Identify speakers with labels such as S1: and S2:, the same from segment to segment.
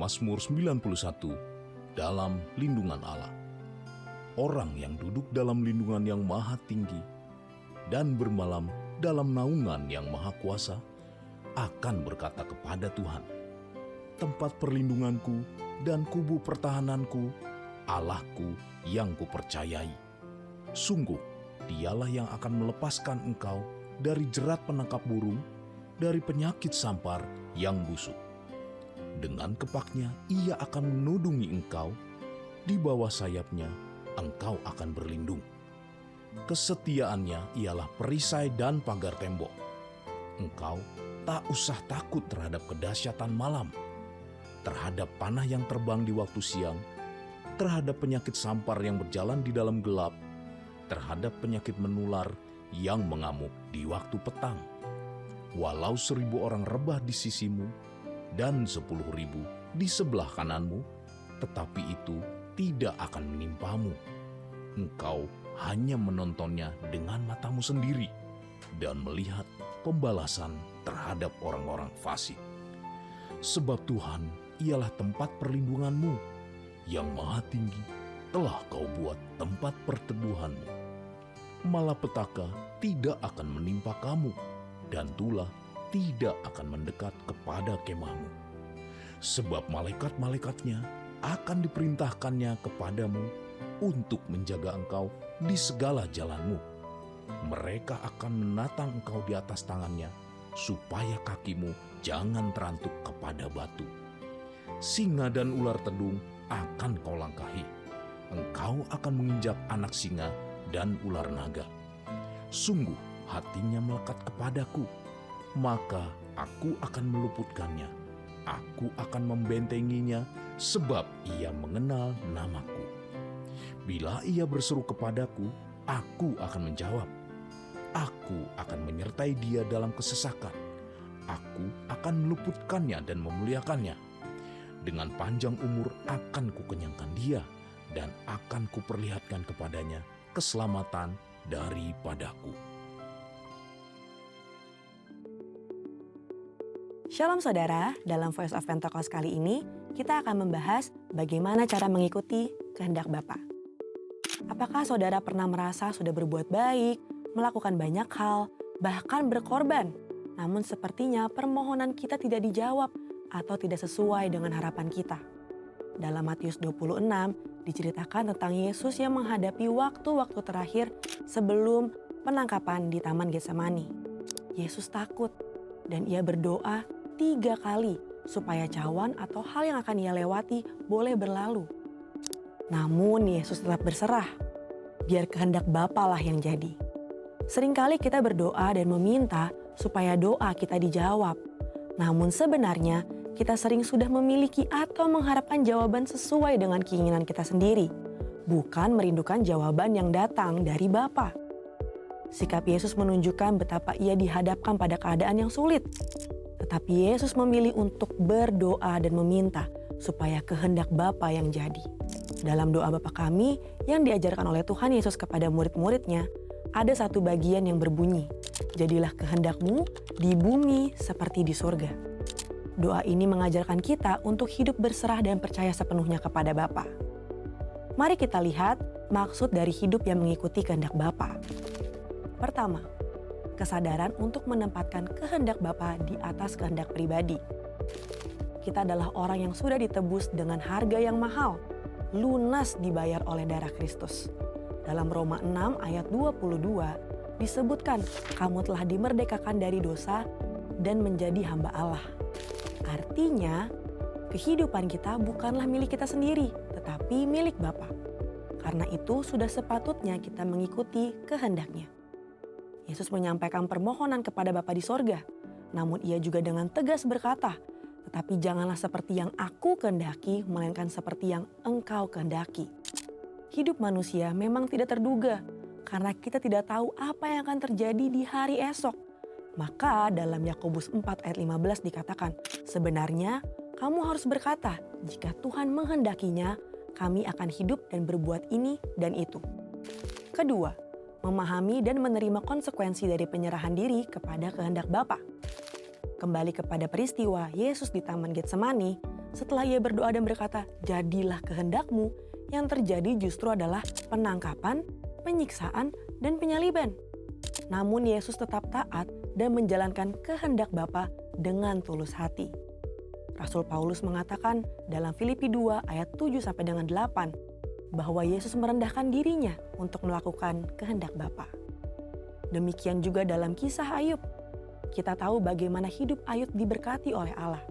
S1: Mazmur 91, dalam lindungan Allah. Orang yang duduk dalam lindungan yang maha tinggi dan bermalam dalam naungan yang maha kuasa akan berkata kepada Tuhan, tempat perlindunganku dan kubu pertahananku, Allahku yang kupercayai. Sungguh, dialah yang akan melepaskan engkau dari jerat penangkap burung, dari penyakit sampar yang busuk. Dengan kepaknya ia akan menudungi engkau, di bawah sayapnya engkau akan berlindung. Kesetiaannya ialah perisai dan pagar tembok. Engkau tak usah takut terhadap kedahsyatan malam, terhadap panah yang terbang di waktu siang, terhadap penyakit sampar yang berjalan di dalam gelap, terhadap penyakit menular yang mengamuk di waktu petang. Walau 1.000 orang rebah di sisimu dan 10.000 di sebelah kananmu, tetapi itu tidak akan menimpamu. Engkau hanya menontonnya dengan matamu sendiri dan melihat pembalasan terhadap orang-orang fasik. Sebab Tuhan ialah tempat perlindunganmu, yang maha tinggi telah kau buat tempat perteduhanmu. Malapetaka tidak akan menimpa kamu, dan tulah tidak akan mendekat kepada kemahmu. Sebab malaikat-malaikatnya akan diperintahkannya kepadamu untuk menjaga engkau di segala jalanmu. Mereka akan menatang engkau di atas tangannya, supaya kakimu jangan terantuk kepada batu. Singa dan ular tedung akan kau langkahi. Engkau akan menginjak anak singa dan ular naga. Sungguh hatinya melekat kepadaku, maka aku akan meluputkannya. Aku akan membentenginya, sebab ia mengenal namaku. Bila ia berseru kepadaku, aku akan menjawab. Aku akan menyertai dia dalam kesesakan. Aku akan meluputkannya dan memuliakannya. Dengan panjang umur akan kukenyangkan dia, dan akan kuperlihatkan kepadanya keselamatan daripadaku.
S2: Shalom saudara, dalam Voice of Pentecost kali ini kita akan membahas bagaimana cara mengikuti kehendak Bapa. Apakah saudara pernah merasa sudah berbuat baik, melakukan banyak hal, bahkan berkorban, namun sepertinya permohonan kita tidak dijawab atau tidak sesuai dengan harapan kita? Dalam Matius 26 diceritakan tentang Yesus yang menghadapi waktu-waktu terakhir sebelum penangkapan di Taman Getsemani. Yesus takut dan ia berdoa 3 kali supaya cawan atau hal yang akan ia lewati boleh berlalu. Namun Yesus tetap berserah, biar kehendak Bapa lah yang jadi. Seringkali kita berdoa dan meminta supaya doa kita dijawab. Namun sebenarnya kita sering sudah memiliki atau mengharapkan jawaban sesuai dengan keinginan kita sendiri, bukan merindukan jawaban yang datang dari Bapa. Sikap Yesus menunjukkan betapa ia dihadapkan pada keadaan yang sulit. Tetapi Yesus memilih untuk berdoa dan meminta supaya kehendak Bapa yang jadi. Dalam doa Bapa kami yang diajarkan oleh Tuhan Yesus kepada murid-muridnya, ada satu bagian yang berbunyi, jadilah kehendakmu di bumi seperti di surga. Doa ini mengajarkan kita untuk hidup berserah dan percaya sepenuhnya kepada Bapa. Mari kita lihat maksud dari hidup yang mengikuti kehendak Bapa. Pertama, kesadaran untuk menempatkan kehendak Bapa di atas kehendak pribadi. Kita adalah orang yang sudah ditebus dengan harga yang mahal, lunas dibayar oleh darah Kristus. Dalam Roma 6 ayat 22 disebutkan, kamu telah dimerdekakan dari dosa dan menjadi hamba Allah. Artinya, kehidupan kita bukanlah milik kita sendiri, tetapi milik Bapa. Karena itu sudah sepatutnya kita mengikuti kehendaknya. Yesus menyampaikan permohonan kepada Bapa di sorga, namun ia juga dengan tegas berkata, tetapi janganlah seperti yang aku kehendaki, melainkan seperti yang engkau kehendaki. Hidup manusia memang tidak terduga, karena kita tidak tahu apa yang akan terjadi di hari esok. Maka dalam Yakobus 4 ayat 15 dikatakan, sebenarnya kamu harus berkata, jika Tuhan menghendakinya, kami akan hidup dan berbuat ini dan itu. Kedua, memahami dan menerima konsekuensi dari penyerahan diri kepada kehendak Bapa. Kembali kepada peristiwa Yesus di Taman Getsemani, setelah ia berdoa dan berkata, "Jadilah kehendakmu," yang terjadi justru adalah penangkapan, penyiksaan, dan penyaliban. Namun Yesus tetap taat dan menjalankan kehendak Bapa dengan tulus hati. Rasul Paulus mengatakan dalam Filipi 2 ayat 7 sampai dengan 8 bahwa Yesus merendahkan dirinya untuk melakukan kehendak Bapa. Demikian juga dalam kisah Ayub. Kita tahu bagaimana hidup Ayub diberkati oleh Allah.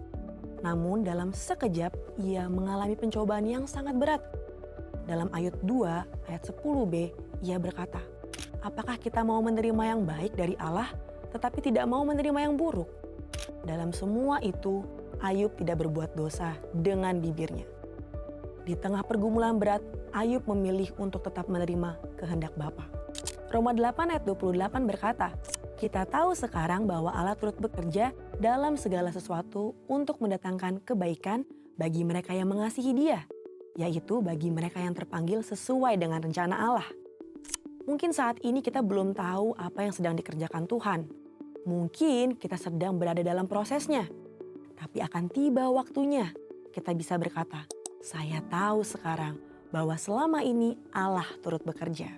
S2: Namun dalam sekejap ia mengalami pencobaan yang sangat berat. Dalam Ayub 2 ayat 10b ia berkata, "Apakah kita mau menerima yang baik dari Allah tetapi tidak mau menerima yang buruk?" Dalam semua itu Ayub tidak berbuat dosa dengan bibirnya. Di tengah pergumulan berat, Ayub memilih untuk tetap menerima kehendak Bapa. Roma 8 ayat 28 berkata, "Kita tahu sekarang bahwa Allah turut bekerja dalam segala sesuatu untuk mendatangkan kebaikan bagi mereka yang mengasihi Dia, yaitu bagi mereka yang terpanggil sesuai dengan rencana Allah." Mungkin saat ini kita belum tahu apa yang sedang dikerjakan Tuhan. Mungkin kita sedang berada dalam prosesnya. Tapi akan tiba waktunya kita bisa berkata, "Saya tahu sekarang bahwa selama ini Allah turut bekerja."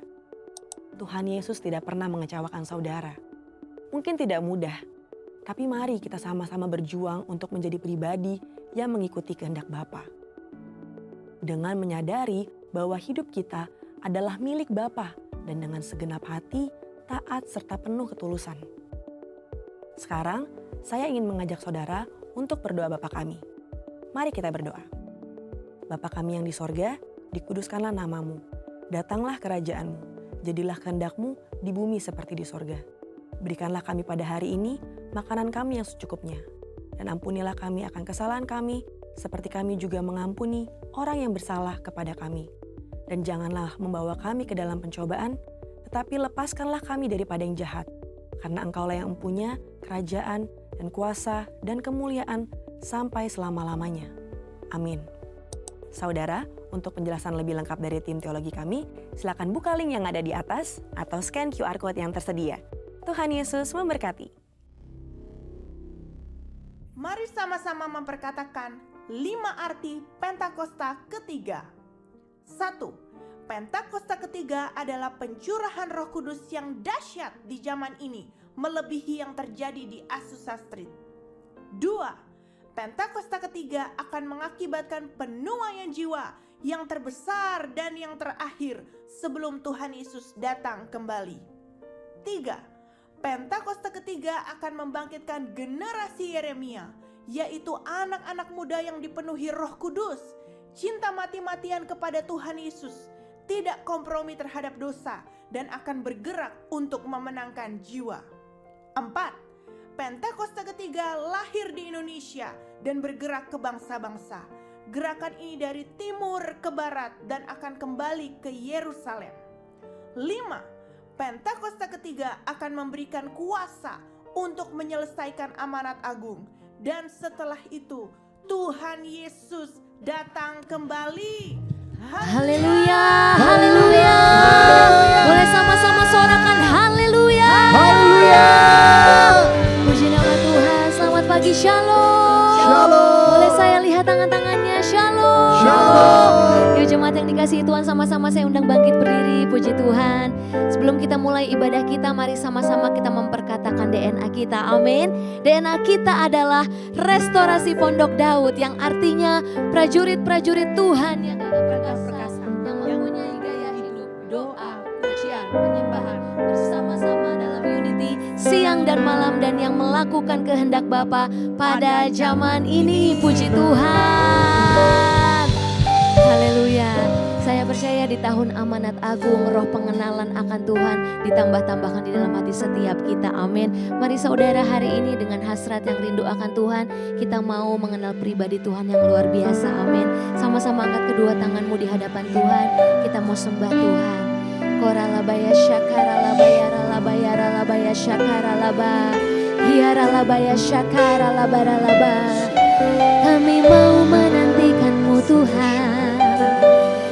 S2: Tuhan Yesus tidak pernah mengecewakan saudara. Mungkin tidak mudah, tapi mari kita sama-sama berjuang untuk menjadi pribadi yang mengikuti kehendak Bapa. Dengan menyadari bahwa hidup kita adalah milik Bapa dan dengan segenap hati, taat serta penuh ketulusan. Sekarang, saya ingin mengajak saudara untuk berdoa Bapa kami. Mari kita berdoa. Bapa kami yang di sorga, dikuduskanlah namamu. Datanglah kerajaanmu. Jadilah kehendakmu di bumi seperti di sorga. Berikanlah kami pada hari ini makanan kami yang secukupnya. Dan ampunilah kami akan kesalahan kami, seperti kami juga mengampuni orang yang bersalah kepada kami. Dan janganlah membawa kami ke dalam pencobaan, tetapi lepaskanlah kami daripada yang jahat. Karena Engkaulah yang mempunyai kerajaan dan kuasa dan kemuliaan sampai selama-lamanya. Amin. Saudara, untuk penjelasan lebih lengkap dari tim teologi kami, silakan buka link yang ada di atas atau scan QR Code yang tersedia. Tuhan Yesus memberkati.
S3: Mari sama-sama memperkatakan 5 arti Pentakosta ketiga. 1. Pentakosta ketiga adalah pencurahan Roh Kudus yang dahsyat di zaman ini, melebihi yang terjadi di Azusa Street. 2. Pentakosta ketiga akan mengakibatkan penuaian jiwa yang terbesar dan yang terakhir sebelum Tuhan Yesus datang kembali. 3. Pentakosta ketiga akan membangkitkan generasi Yeremia, yaitu anak-anak muda yang dipenuhi Roh Kudus, cinta mati-matian kepada Tuhan Yesus, tidak kompromi terhadap dosa, dan akan bergerak untuk memenangkan jiwa. 4. Pentakosta ketiga lahir di Indonesia dan bergerak ke bangsa-bangsa. Gerakan ini dari timur ke barat dan akan kembali ke Yerusalem. 5. Pentakosta ketiga akan memberikan kuasa untuk menyelesaikan amanat agung. Dan setelah itu Tuhan Yesus datang kembali.
S4: Haleluya, haleluya. Boleh sama-sama sorakan haleluya.
S5: Haleluya.
S4: Puji nama Tuhan. Selamat pagi, shalom.
S5: Shalom.
S4: Boleh saya lihat tangan-tangannya, shalom.
S5: Shalom.
S4: Yuk jemaat yang dikasihi Tuhan, sama-sama saya undang bangkit berdiri. Puji Tuhan. Sebelum kita mulai ibadah kita, mari sama-sama kita memperkatakan DNA kita. Amin. DNA kita adalah restorasi Pondok Daud, yang artinya prajurit-prajurit Tuhan yang perkasa, yang mempunyai gaya hidup, doa, pujian, penyembahan bersama-sama dalam unity siang dan malam, dan yang melakukan kehendak Bapa pada zaman ini. Puji Tuhan. Haleluya. Saya percaya di tahun amanat agung, roh pengenalan akan Tuhan ditambah-tambahkan di dalam hati setiap kita. Amin. Mari saudara, hari ini dengan hasrat yang rindu akan Tuhan, kita mau mengenal pribadi Tuhan yang luar biasa. Amin. Sama-sama angkat kedua tanganmu di hadapan Tuhan. Kita mau sembah Tuhan. Koralabaya syakaralabaya ralabaya ralabaya syakaralaba. Hiaralabaya syakaralabaralaba. Kami mau menantikan-Mu Tuhan.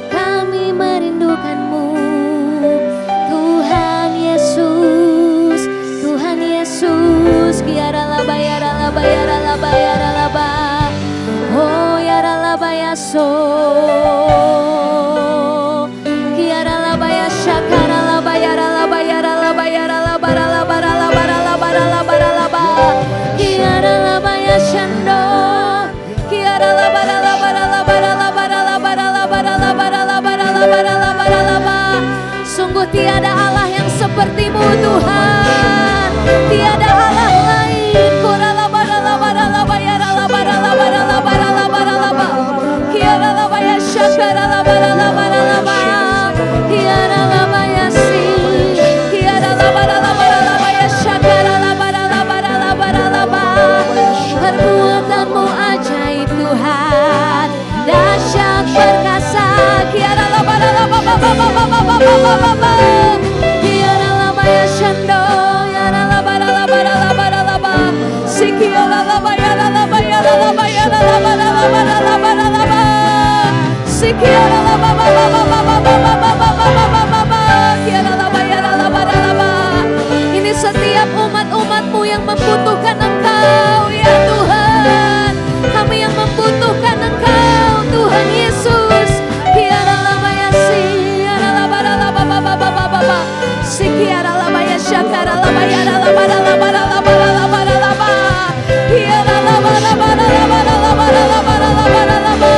S4: Kami merindukan-Mu Tuhan Yesus. Tuhan Yesus. Kiaralabaya ralabaya ralabaya ralaba. Oh ya Sungguh tiada Allah yang seperti-Mu Tuhan. Tiada Allah lain. Koralabaralabaralaba yaralabaralabaralabaralabaralaba. Kiaralaba ya syakaralabaralabaralaba. Kiaralaba ya si. Kiaralabaralabaralaba ya syakaralabaralabaralabaralaba. Perbuatan-Mu ajaib Tuhan, dahsyat perkasa. Kiaralabaralabaralaba. Kiaralaba ya shando. Yaralabaralabaralabaralaba. Sikiaralaba yaralaba yaralaba yaralabaralabaralabaralaba. Sikiaralaba kiaralaba yaralabaralaba. Ini setiap umat-umat-Mu yang membutuhkan Engkau ya Tuhan. Kami yang membutuhkan Engkau Tuhan Yesus. Kiaralaba ya si yaralabaralaba. Sikiaralaba ya syakaralaba yaralabaralabaralabaralabaralaba. Kiaralabaralabaralabaralabaralabaralaba.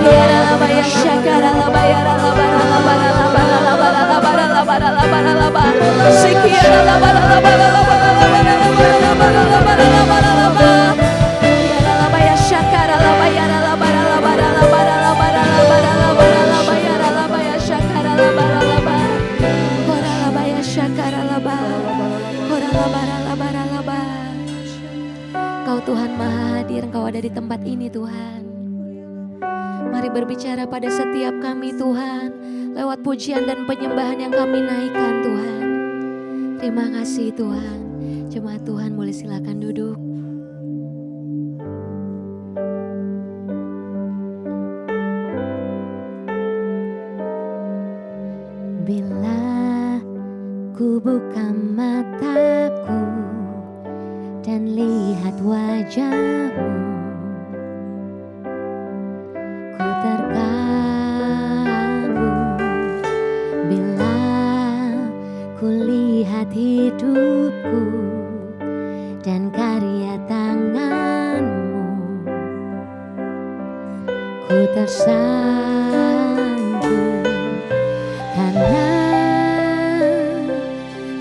S4: Kiaralaba ya syakaralaba yaralabaralabaralabaralabaralabaralabaralaba. Sikiaralabaralabaralabaralabaralabaralabaralaba. Kiaralaba ya syakaralaba yaralabaralabaralabaralabaralabaralaba yaralaba ya syakaralabaralaba. Koralaba ya syakaralaba. Koralabaralabaralaba. Engkau Tuhan Maha Hadir, Engkau ada di tempat ini Tuhan. Mari berbicara pada setiap kami Tuhan, lewat pujian dan penyembahan yang kami naikkan Tuhan. Terima kasih Tuhan. Jemaat Tuhan boleh silakan duduk.
S5: Bila ku buka mataku dan lihat wajah-Mu, ku terkagum. Bila ku lihat hidupku dan karya tangan-Mu, ku tersanjung karena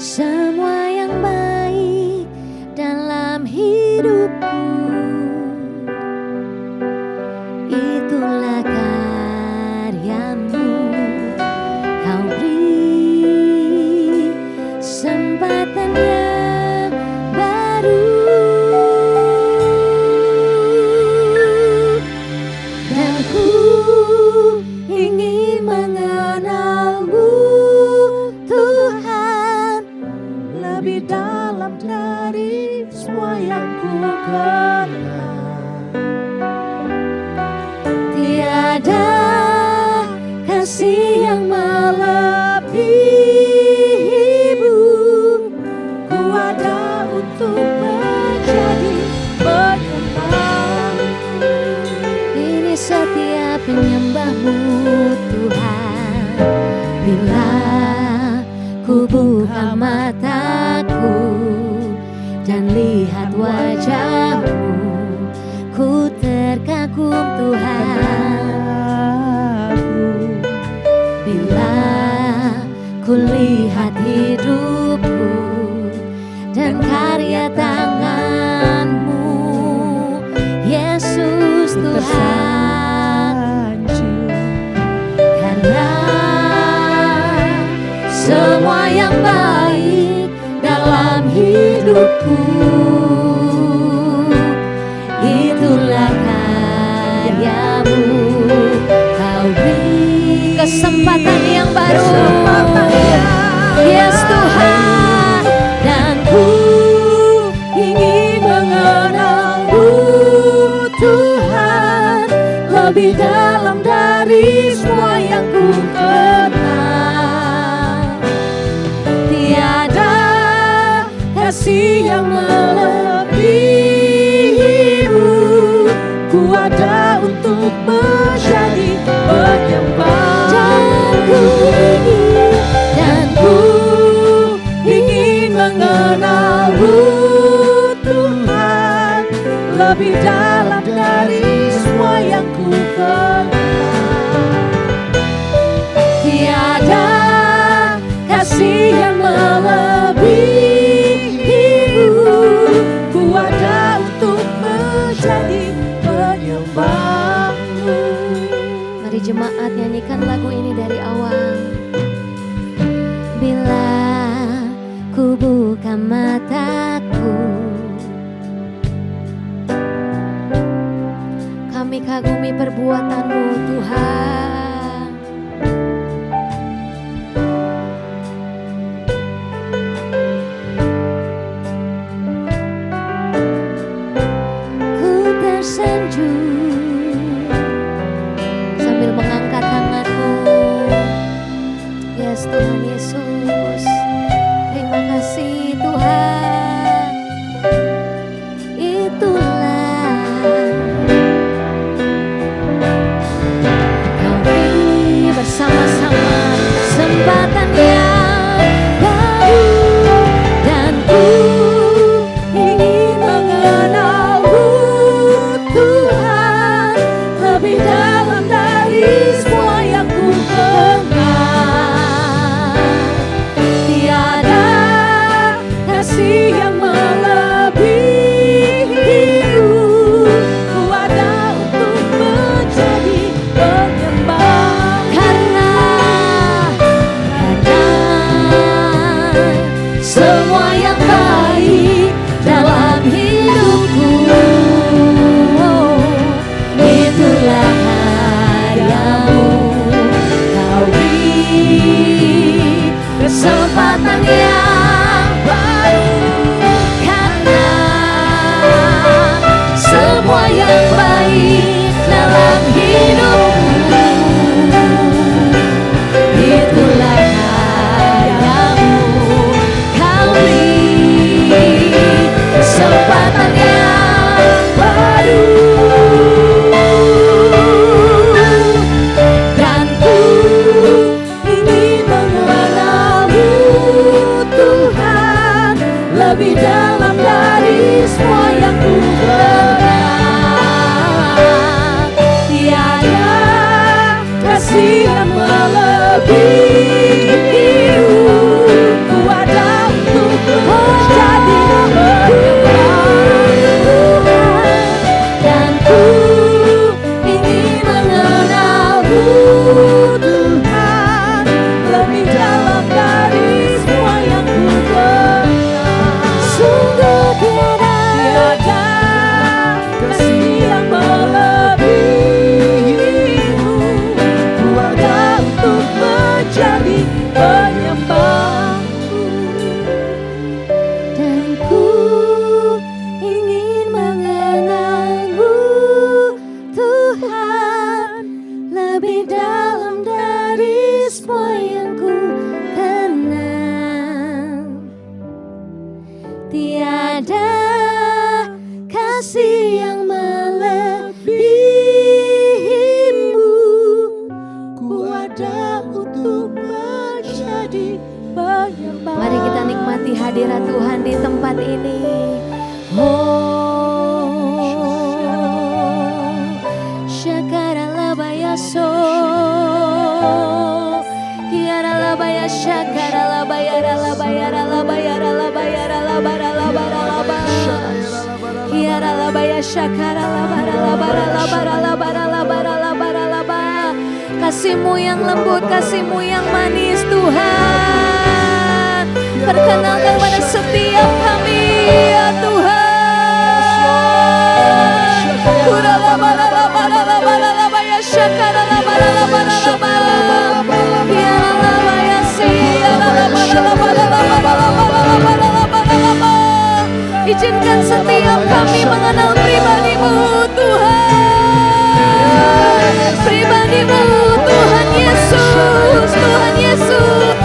S5: semua yang baik dalam hidupku itulah karya-Mu. Kau beri kesempatan yang baru dan ku ingin mengenal-Mu Tuhan lebih dalam dari semua yang ku kenal. Tiada kasih yang melebihi-Mu, ku ada untuk menjadi penyembah. Ini setiap penyembah-Mu Tuhan. Bila ku buka mataku dan lihat wajah-Mu, ku terkagum Tuhan. Bila ku lihat hidupku dan karya tangan-Mu, Yesus Tuhan. Karena semua yang baik dalam hidupku itulah karya-Mu. Kau beri kesempatan yang baru, yes Tuhan, dan ku ingin mengenal-Mu Tuhan lebih dalam dari semua yang ku kenal. Tiada kasih yang melebihi-Mu, ku ada untuk menjadi penyembah. Dan ku ingin mengenal-Mu Tuhan lebih dalam dari semua yang ku kenal. Tiada
S4: mengagumi perbuatan-Mu Tuhan. Ku tersanjung sambil mengangkat tangan-Mu. Yes Tuhan Yesus, terima kasih Tuhan. Itulah kami bersama-sama kesempatan yang baru, dan ku ingin mengenal-Mu Tuhan lebih dalam dari semua yang ku kenal. Tiada kasih yang melebihi-Mu, ku ada untuk menjadi penyembah. Karena semua yang baik dalam hidupku, itulah hadiah-Mu. Kau beri kesempatan yang baru, karena semua yang baik dalam hidupku, itulah hadiah-Mu. Kau beri kesempatan yang baru, dan ku ingin mengenal-Mu Tuhan lebih dalam dari semua yang ku kenal. Tiada kasih yang melebihi-Mu, ku ada untuk menjadi penyembah. Dan ku ingin mengenal-Mu Tuhan lebih dalam dari semua yang ku kenal. Sungguh tiada kasih yang melebihi-Mu, ku ada untuk menjadi penyembah-Mu. Dan ku ingin mengenal-Mu Tuhan lebih dalam dari semua yang ku kenal. Tiada kasih yang melebihi-Mu, ku ada untuk menjadi penyembah. Mari kita nikmati hadirat Tuhan di tempat ini. Shakaralabayaso, Yaralabaya shakaralabayaralabayaralabayaralabayaralabayaralabaralaba, Yaralabaya shakaralabaralabaralabaralabaralabaralabaralaba. Kasih-Mu yang lembut, Kasih-Mu yang manis Tuhan, perkenalkan pada setiap kami ya Tuhan. Kuralabaralabaralabaralabaya shakaralabaralabaralaba, Yaralabaya siyaralabaralabaralabaralabaralabaralabaralaba. Izinkan setiap kami mengenal pribadi-Mu Tuhan, pribadi-Mu Tuhan Yesus, Tuhan Yesus.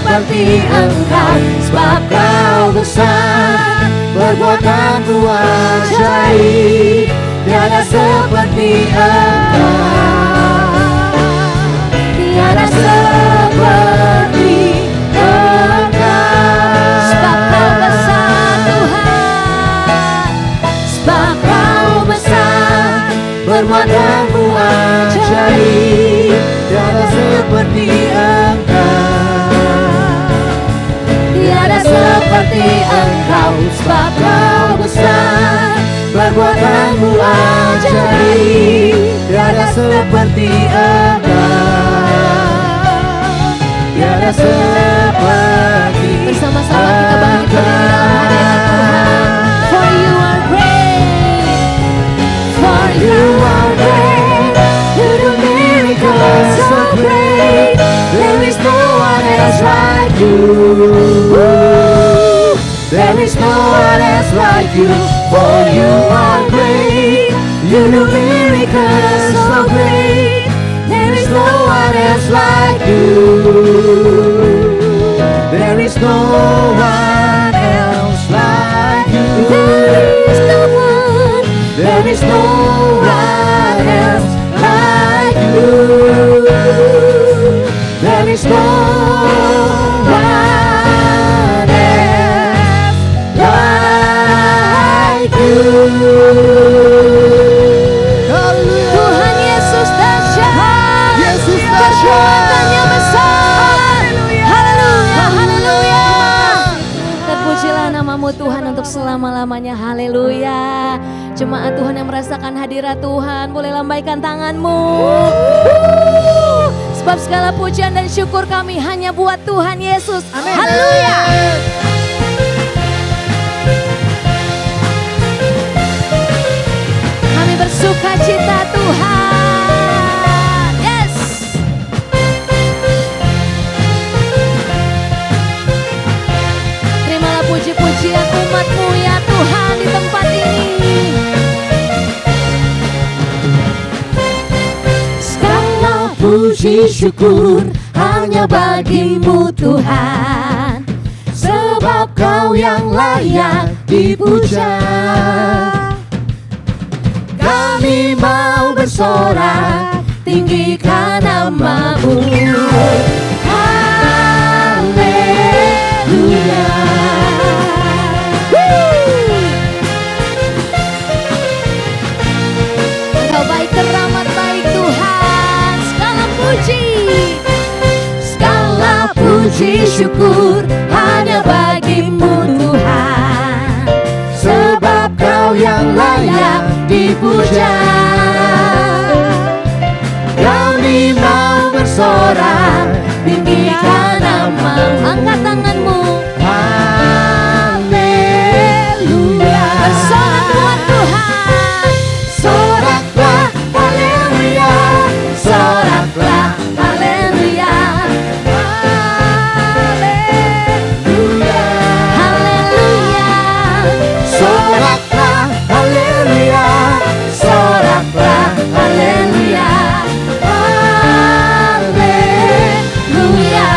S5: seperti Engkau, sebab Kau besar, perbuatanmu ajaib, tiada seperti Engkau, tiada seperti Engkau.
S4: Sebab Kau besar Tuhan,
S5: Sebab Kau besar, perbuatanmu ajaib, tiada seperti Engkau, tiada seperti Engkau. Sebab Kau besar, perbuatanmu ajaib, tiada seperti Engkau, tiada seperti.
S4: bersama-sama kita bangkit berdiri dalam hadirat Tuhan. For you are great,
S5: For you are great, you do miracles so great, there is no one else like you. There is no one else like you. For you are great, you do miracles so great, there is no one else like you. There is no one else like you.
S4: there is no one.
S5: There is no one else like you. There is no one else like you.
S4: Tuhan Yesus dahsyat,
S5: Yesus dahsyat.
S4: perbuatannya besar. Haleluya, haleluya. Terpujilah namamu Tuhan untuk selama-lamanya. Haleluya. Jemaat Tuhan yang merasakan hadirat Tuhan, boleh lambaikan tanganmu. Sebab segala pujian dan syukur kami hanya buat Tuhan Yesus. Haleluya. Kami bersuka cita Tuhan. Yes. Terimalah puji-pujian umat-Mu ya Tuhan di tempat ini.
S5: Segala puji syukur hanya bagi-Mu Tuhan, sebab Kau yang layak dipuja. Kami mau bersorak, tinggikan nama-Mu. Haleluya.
S4: Engkau baik, teramat baik Tuhan. Segala puji,
S5: Segala puji syukur hanya bagi-Mu Tuhan, sebab Kau yang layak dipuja. Kami mau bersorak, tinggikan nama-Mu.
S4: angkat tanganmu.
S5: Haleluya.
S4: Bersorak buat Tuhan.
S5: Soraklah, haleluya. Soraklah, haleluya. Haleluya.
S4: Haleluya.
S5: Soraklah, haleluya. Soraklah, haleluya. Haleluya.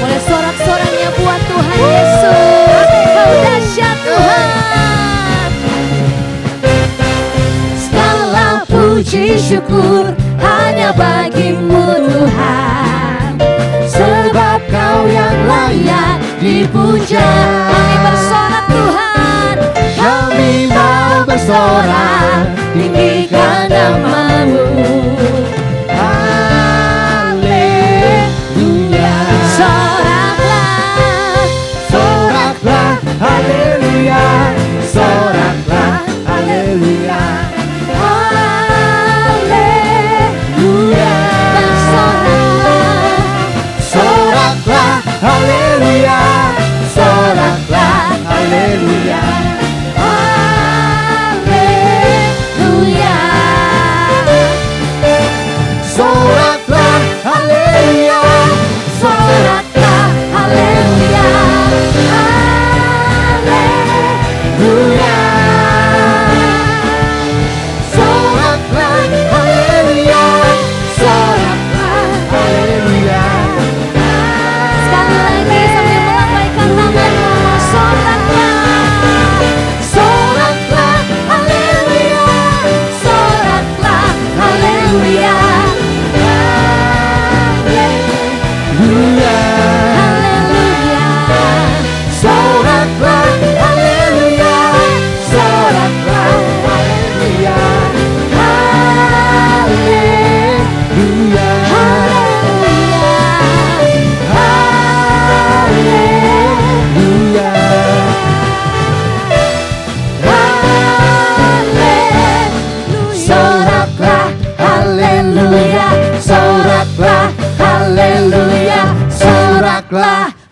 S4: Boleh sorak-soraknya buat Tuhan Yesus. Kau dahsyat Tuhan.
S5: Segala puji syukur hanya bagi-Mu Tuhan, sebab Kau yang layak dipuja.
S4: Kami bersorak Tuhan.
S5: Kami mau bersorak, tinggikan nama-Mu. Haleluya.
S4: Soraklah.
S5: Soraklah, haleluya. Soraklah, haleluya. Haleluya.
S4: Bersoraklah.
S5: Soraklah, haleluya. Soraklah, haleluya. Haleluya.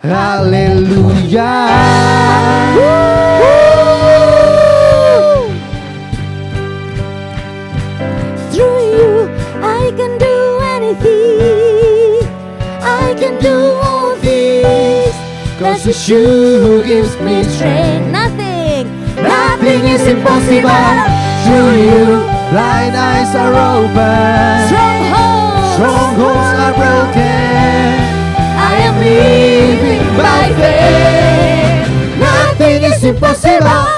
S5: haleluya.
S4: Through you, I can do anything. I can do all things.
S5: 'Cause it's you who gives me strength. Nothing is impossible. Through you, blind eyes are open. Strongholds are broken. I am living by faith. Nothing is impossible.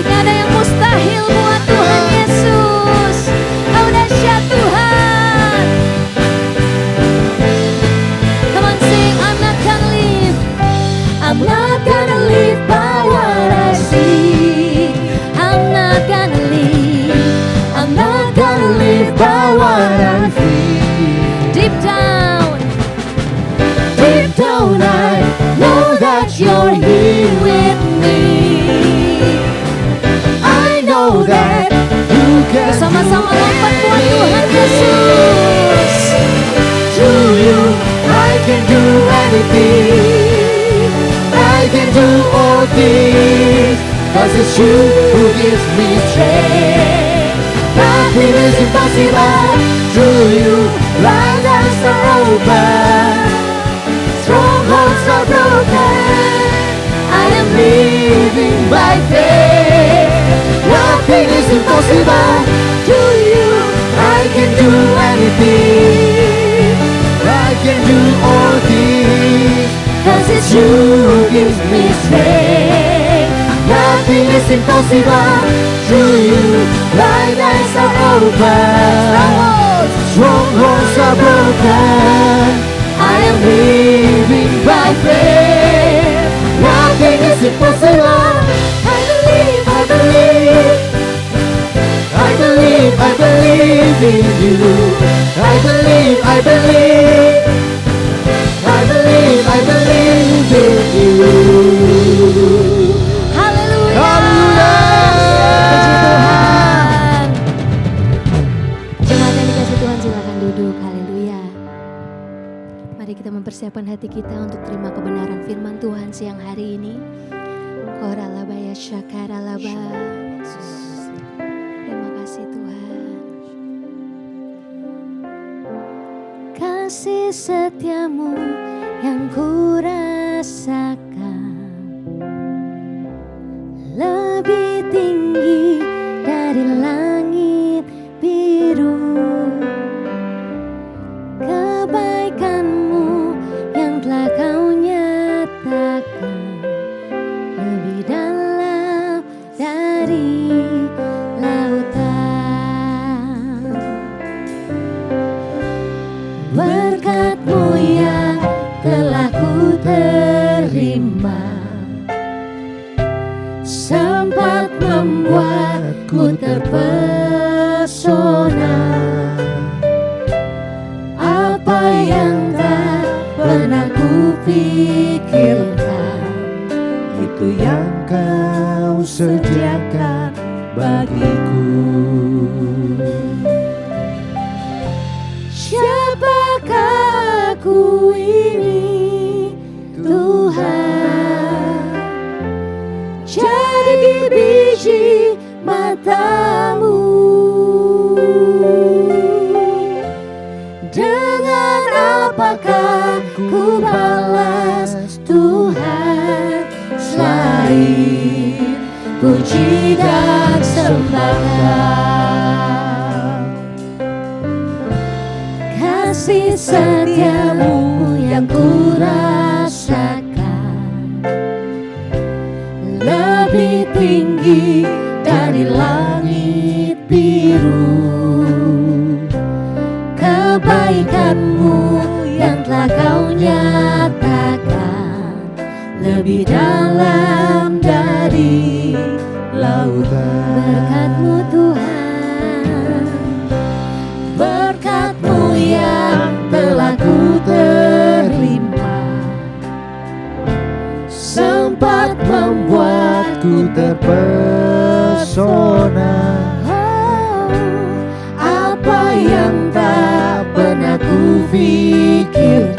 S4: Tidak ada yang mustahil buat Tuhan Yesus. Kau dahsyat Tuhan. Come on sing, I'm not gonna live. I'm not gonna live by what I see. I'm not gonna live. I'm not gonna live by what I feel. Deep down,
S5: I know that you're here with me. I know that you can
S4: sama-sama lompat buat Tuhan Yesus.
S5: Through you, I can do anything. I can do all things. 'Cause it's you who gives me strength. Nothing is impossible. Through you, blind eyes are open. Strongholds are broken. I am living by faith. Nothing is impossible. To you, I can do anything. I can do all things. 'Cause it's you who gives me strength. Nothing is impossible. Through you, blind eyes are open. Strongholds are broken. I am living by faith. Nothing is impossible. I believe, I believe. I believe, I believe in you. I believe, I believe. I believe, I believe in you.
S4: Haleluya. Puji Tuhan. Jemaat yang dikasih Tuhan silakan duduk. Haleluya. Mari kita mempersiapkan hati kita untuk terima kebenaran firman Tuhan siang hari ini. Koralaba ya syakaralaba. Terima kasih Tuhan. Kasih setiamu yang ku rasakan lebih tinggi dari langit biru. Kebaikanmu yang telah kau nyatakan lebih dalam dari lautan. Berkat-Mu yang telah ku terima sempat membuatku terpesona. Apa yang tak pernah ku pikirkan,
S5: itu yang kau sediakan bagiku.
S4: Siapakah aku ini Tuhan? Jadi biji mata-Mu. Dengan apakah ku balas Tuhan selain puji dan sembah? Kasih setiamu yang ku rasakan lebih tinggi dari langit biru. Kebaikan-Mu yang telah kau nyatakan lebih dalam dari lautan. Berkat-Mu Tuhan, berkat-Mu yang telah ku terima sempat membuatku
S5: terpesona.
S4: Apa yang tak pernah ku pikirkan,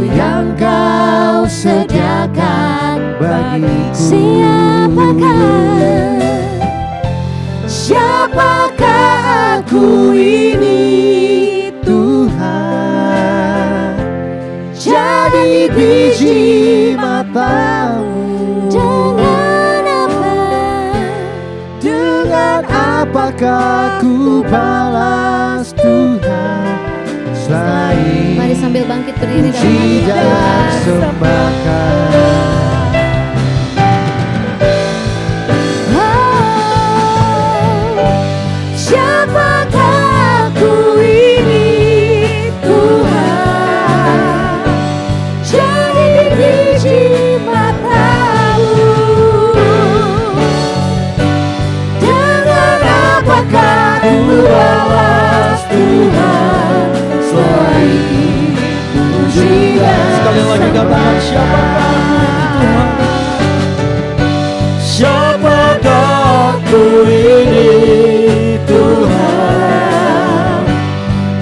S5: yang kau sediakan bagiku. Siapakah aku ini Tuhan? Jadi biji matamu. Dengan apakah ku balas Tuhan selain
S4: Mari sambil bangkit berdiri dalam
S5: puji dan
S4: hadirat Tuhan.
S5: sembahkan. Siapakah aku ini Tuhan? Jadi biji matamu. Dengan apakah ku balas Tuhan selain puji dan
S6: Sekali lagi katakan, siapakah Tuhan?
S5: Siapakah aku ini Tuhan?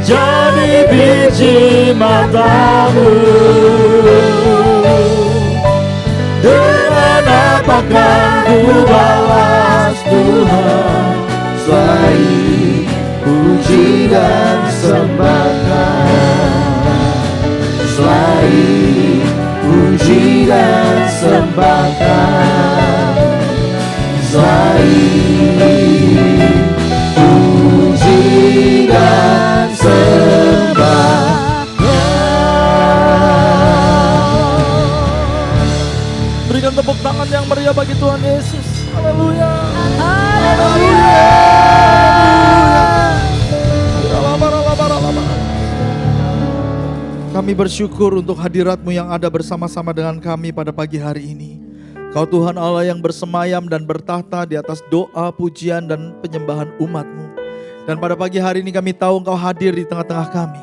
S5: Jadi biji matamu. Dengan apakah ku balas Tuhan selain puji dan sembahkan. Selain puji dan sembahkan. Selain puji dan sembahkan.
S6: Berikan tepuk tangan yang meriah bagi Tuhan Yesus. Haleluya. Kami bersyukur untuk hadirat-Mu yang ada bersama-sama dengan kami pada pagi hari ini. Kau Tuhan Allah yang bersemayam dan bertahta di atas doa, pujian, dan penyembahan umat-Mu. Dan pada pagi hari ini kami tahu Engkau hadir di tengah-tengah kami.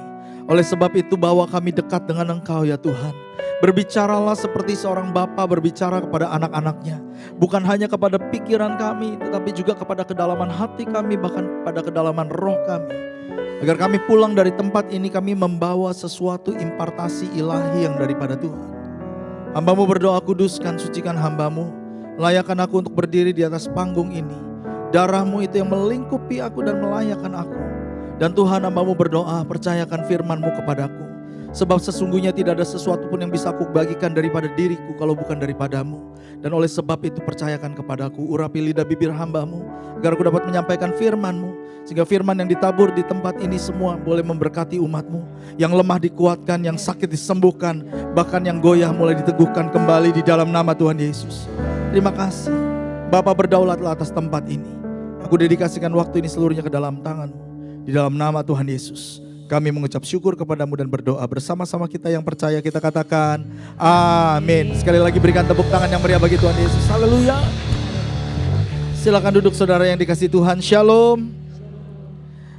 S6: Oleh sebab itu bawa kami dekat dengan Engkau ya Tuhan. Berbicaralah seperti seorang bapa berbicara kepada anak-anaknya. Bukan hanya kepada pikiran kami, tetapi juga kepada kedalaman hati kami, bahkan pada kedalaman roh kami. Agar kami pulang dari tempat ini, kami membawa sesuatu impartasi ilahi yang daripada Tuhan. Hamba-Mu berdoa, kuduskan, sucikan hamba-Mu. Layakkan aku untuk berdiri di atas panggung ini. Darah-Mu itu yang melingkupi aku dan melayakkan aku. Dan Tuhan, hamba-Mu berdoa, percayakan firman-Mu kepadaku. Sebab sesungguhnya tidak ada sesuatu pun yang bisa aku bagikan daripada diriku kalau bukan daripadamu. Dan oleh sebab itu percayakan kepadaku, urapi lidah bibir hamba-Mu, agar aku dapat menyampaikan firman-Mu. Sehingga firman yang ditabur di tempat ini semua boleh memberkati umat-Mu. Yang lemah dikuatkan, yang sakit disembuhkan, bahkan yang goyah mulai diteguhkan kembali di dalam nama Tuhan Yesus. Terima kasih. Bapa, berdaulatlah atas tempat ini. Aku dedikasikan waktu ini seluruhnya ke dalam tangan-Mu. Di dalam nama Tuhan Yesus, kami mengucap syukur kepadamu dan berdoa bersama-sama kita yang percaya, kita katakan amin. Sekali lagi berikan tepuk tangan yang meriah bagi Tuhan Yesus. Haleluya. Silakan duduk saudara yang dikasihi Tuhan. Shalom.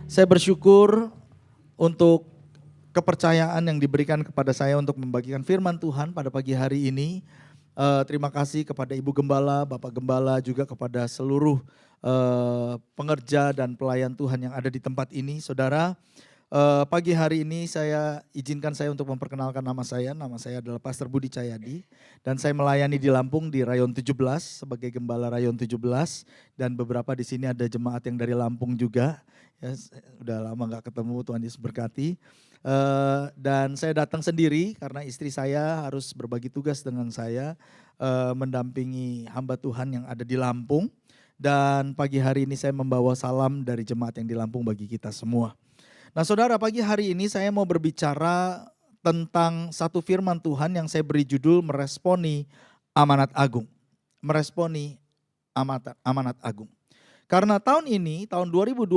S6: Saya bersyukur untuk kepercayaan yang diberikan kepada saya untuk membagikan firman Tuhan pada pagi hari ini. Terima kasih kepada Ibu Gembala, Bapak Gembala, juga kepada seluruh pengerja dan pelayan Tuhan yang ada di tempat ini. Saudara, pagi hari ini izinkan saya untuk memperkenalkan nama saya. Nama saya adalah Pastor Budi Cahyadi dan saya melayani di Lampung di Rayon 17 sebagai Gembala Rayon 17 dan beberapa di sini ada jemaat yang dari Lampung juga. Ya, udah lama gak ketemu, Tuhan Yesus berkati. Dan saya datang sendiri karena istri saya harus berbagi tugas dengan saya mendampingi hamba Tuhan yang ada di Lampung. Dan pagi hari ini saya membawa salam dari jemaat yang di Lampung bagi kita semua. Nah saudara, pagi hari ini saya mau berbicara tentang satu firman Tuhan yang saya beri judul meresponi amanat agung. Meresponi amanat agung. Karena tahun ini, tahun 2026,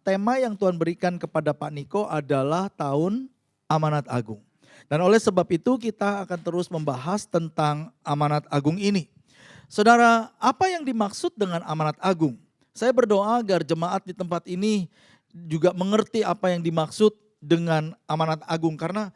S6: tema yang Tuhan berikan kepada Pak Niko adalah tahun amanat agung. Dan oleh sebab itu kita akan terus membahas tentang amanat agung ini. Saudara, apa yang dimaksud dengan amanat agung? Saya berdoa agar jemaat di tempat ini juga mengerti apa yang dimaksud dengan amanat agung. Karena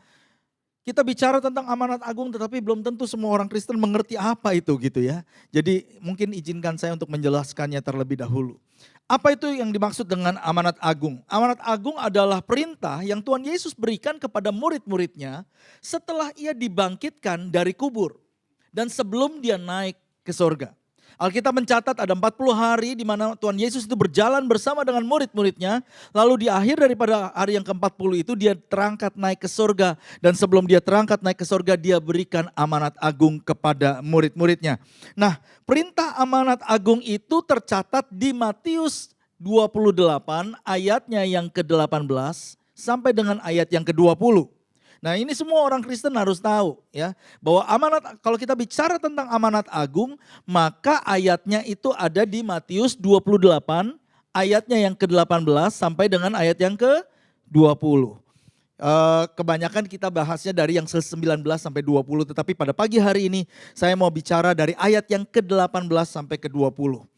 S6: Kita bicara tentang amanat agung tetapi belum tentu semua orang Kristen mengerti apa itu gitu ya. Jadi mungkin izinkan saya untuk menjelaskannya terlebih dahulu. Apa itu yang dimaksud dengan amanat agung? Amanat agung adalah perintah yang Tuhan Yesus berikan kepada murid-muridnya setelah ia dibangkitkan dari kubur dan sebelum dia naik ke sorga. Alkitab mencatat ada 40 hari di mana Tuhan Yesus itu berjalan bersama dengan murid-muridnya. Lalu di akhir daripada hari yang ke-40 itu dia terangkat naik ke sorga. Dan sebelum dia terangkat naik ke sorga dia berikan amanat agung kepada murid-muridnya. Nah, perintah amanat agung itu tercatat di Matius 28 ayatnya yang ke-18 sampai dengan ayat yang ke-20. Nah ini semua orang Kristen harus tahu ya, bahwa amanat, kalau kita bicara tentang amanat agung, maka ayatnya itu ada di Matius 28 ayatnya yang ke-18 sampai dengan ayat yang ke-20. Kebanyakan kita bahasnya dari yang ke-19 sampai 20, tetapi pada pagi hari ini saya mau bicara dari ayat yang ke-18 sampai ke-20.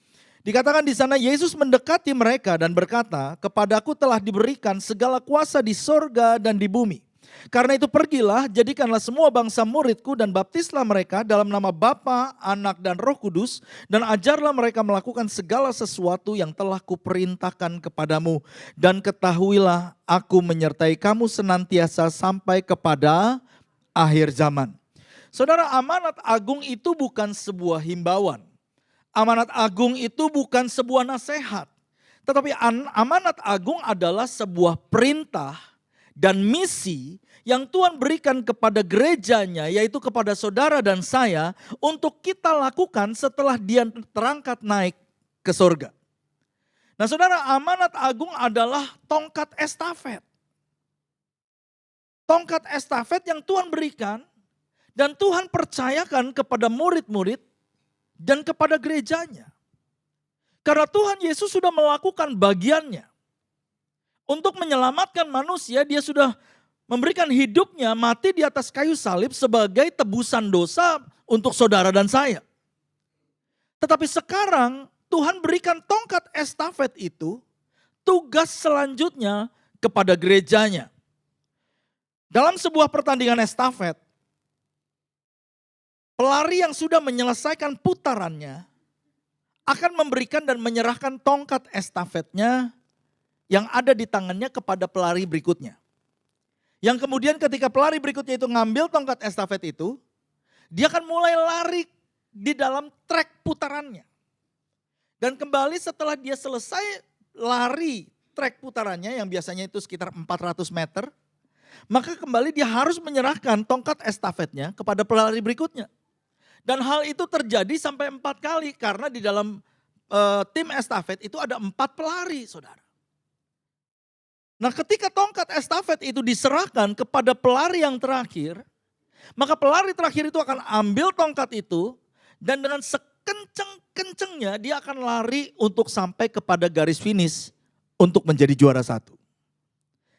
S6: Dikatakan di sana Yesus mendekati mereka dan berkata, "Kepadaku telah diberikan segala kuasa di sorga dan di bumi. Karena itu pergilah, jadikanlah semua bangsa muridku dan baptislah mereka dalam nama Bapa, Anak dan Roh Kudus. Dan ajarlah mereka melakukan segala sesuatu yang telah kuperintahkan kepadamu. Dan ketahuilah aku menyertai kamu senantiasa sampai kepada akhir zaman." Saudara, amanat agung itu bukan sebuah himbauan. Amanat agung itu bukan sebuah nasihat. Tetapi amanat agung adalah sebuah perintah dan misi yang Tuhan berikan kepada gerejanya, yaitu kepada saudara dan saya, untuk kita lakukan setelah dia terangkat naik ke sorga. Nah saudara, amanat agung adalah tongkat estafet. Tongkat estafet yang Tuhan berikan dan Tuhan percayakan kepada murid-murid dan kepada gerejanya. Karena Tuhan Yesus sudah melakukan bagiannya. Untuk menyelamatkan manusia, dia sudah memberikan hidupnya mati di atas kayu salib sebagai tebusan dosa untuk saudara dan saya. Tetapi sekarang Tuhan berikan tongkat estafet itu, tugas selanjutnya kepada gerejanya. Dalam sebuah pertandingan estafet, pelari yang sudah menyelesaikan putarannya akan memberikan dan menyerahkan tongkat estafetnya yang ada di tangannya kepada pelari berikutnya. Yang kemudian ketika pelari berikutnya itu ngambil tongkat estafet itu, dia akan mulai lari di dalam trek putarannya. Dan kembali setelah dia selesai lari trek putarannya yang biasanya itu sekitar 400 meter, maka kembali dia harus menyerahkan tongkat estafetnya kepada pelari berikutnya. Dan hal itu terjadi sampai 4 kali karena di dalam tim estafet itu ada 4 pelari, saudara. Nah ketika tongkat estafet itu diserahkan kepada pelari yang terakhir, maka pelari terakhir itu akan ambil tongkat itu dan dengan sekenceng-kencengnya dia akan lari untuk sampai kepada garis finish untuk menjadi juara 1.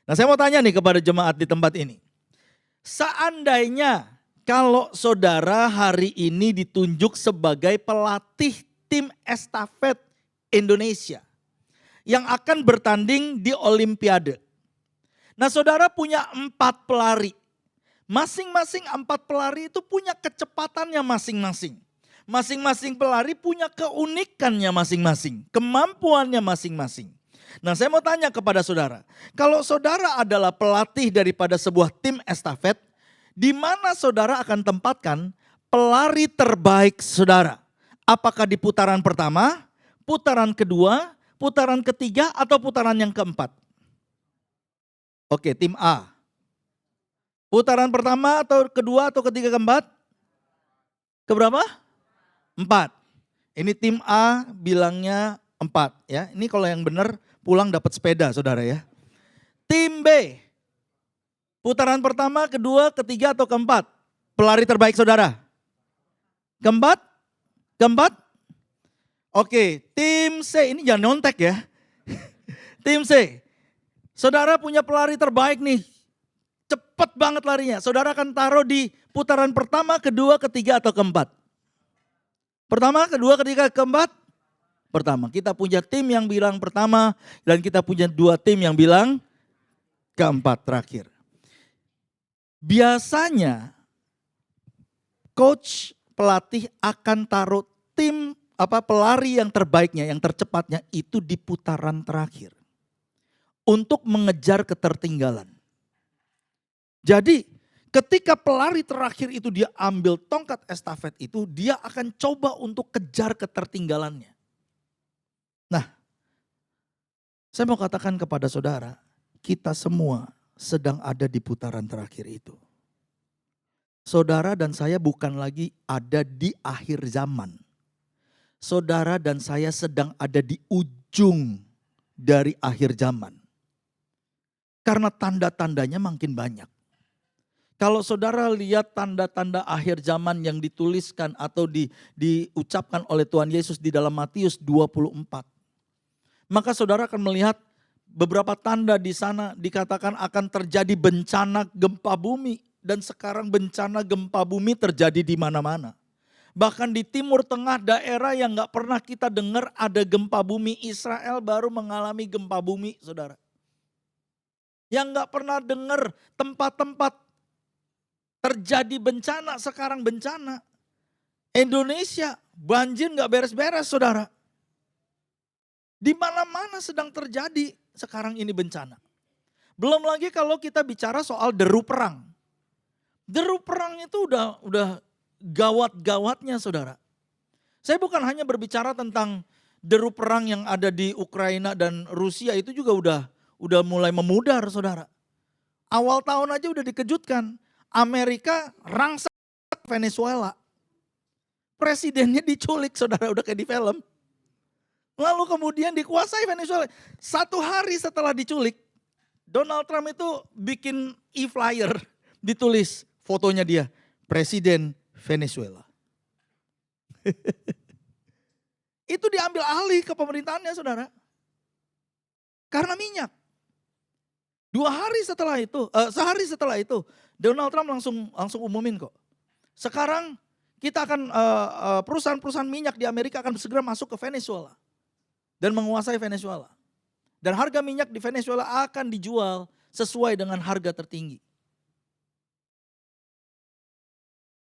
S6: Nah saya mau tanya nih kepada jemaat di tempat ini. Seandainya kalau saudara hari ini ditunjuk sebagai pelatih tim estafet Indonesia yang akan bertanding di Olimpiade. Nah saudara punya 4 pelari. Masing-masing 4 pelari itu punya kecepatannya masing-masing. Masing-masing pelari punya keunikannya masing-masing. Kemampuannya masing-masing. Nah saya mau tanya kepada saudara. Kalau saudara adalah pelatih daripada sebuah tim estafet, di mana saudara akan tempatkan pelari terbaik saudara? Apakah di putaran pertama, putaran kedua, putaran ketiga, atau putaran yang keempat? Oke, tim A. Putaran pertama atau kedua atau ketiga keempat? Keberapa? 4. Ini tim A bilangnya 4 ya. Ini kalau yang benar pulang dapat sepeda saudara ya. Tim B. Putaran pertama, kedua, ketiga, atau keempat? Pelari terbaik saudara? Keempat? Keempat? Oke, tim C, ini jangan nyontek ya. Tim C, saudara punya pelari terbaik nih. Cepat banget larinya. Saudara akan taruh di putaran pertama, kedua, ketiga, atau keempat? Pertama, kedua, ketiga, keempat? Pertama. Kita punya tim yang bilang pertama dan kita punya 2 tim yang bilang keempat terakhir. Biasanya coach pelatih akan taruh tim pelari yang terbaiknya, yang tercepatnya itu di putaran terakhir untuk mengejar ketertinggalan. Jadi ketika pelari terakhir itu dia ambil tongkat estafet itu, dia akan coba untuk kejar ketertinggalannya. Nah, saya mau katakan kepada saudara, kita semua sedang ada di putaran terakhir itu. Saudara dan saya bukan lagi ada di akhir zaman. Saudara dan saya sedang ada di ujung dari akhir zaman. Karena tanda-tandanya makin banyak. Kalau saudara lihat tanda-tanda akhir zaman yang dituliskan atau diucapkan oleh Tuhan Yesus di dalam Matius 24. Maka saudara akan melihat beberapa tanda di sana dikatakan akan terjadi bencana gempa bumi. Dan sekarang bencana gempa bumi terjadi di mana-mana. Bahkan di Timur Tengah daerah yang gak pernah kita dengar ada gempa bumi. Israel baru mengalami gempa bumi, saudara. Yang gak pernah dengar tempat-tempat terjadi bencana, sekarang bencana. Indonesia banjir gak beres-beres, saudara. Di mana-mana sedang terjadi sekarang ini bencana. Belum lagi kalau kita bicara soal deru perang. Deru perang itu udah gawat-gawatnya, saudara. Saya bukan hanya berbicara tentang deru perang yang ada di Ukraina dan Rusia, itu juga udah mulai memudar, saudara. Awal tahun aja udah dikejutkan. Amerika rangsak Venezuela. Presidennya diculik, saudara, udah kayak di film. Lalu kemudian dikuasai Venezuela. 1 hari setelah diculik, Donald Trump itu bikin e-flyer, ditulis fotonya dia, Presiden Venezuela. Itu diambil alih ke pemerintahannya, saudara. Karena minyak. 2 hari setelah itu, sehari setelah itu, Donald Trump langsung umumin kok. Sekarang kita akan perusahaan-perusahaan minyak di Amerika akan segera masuk ke Venezuela dan menguasai Venezuela. Dan harga minyak di Venezuela akan dijual sesuai dengan harga tertinggi.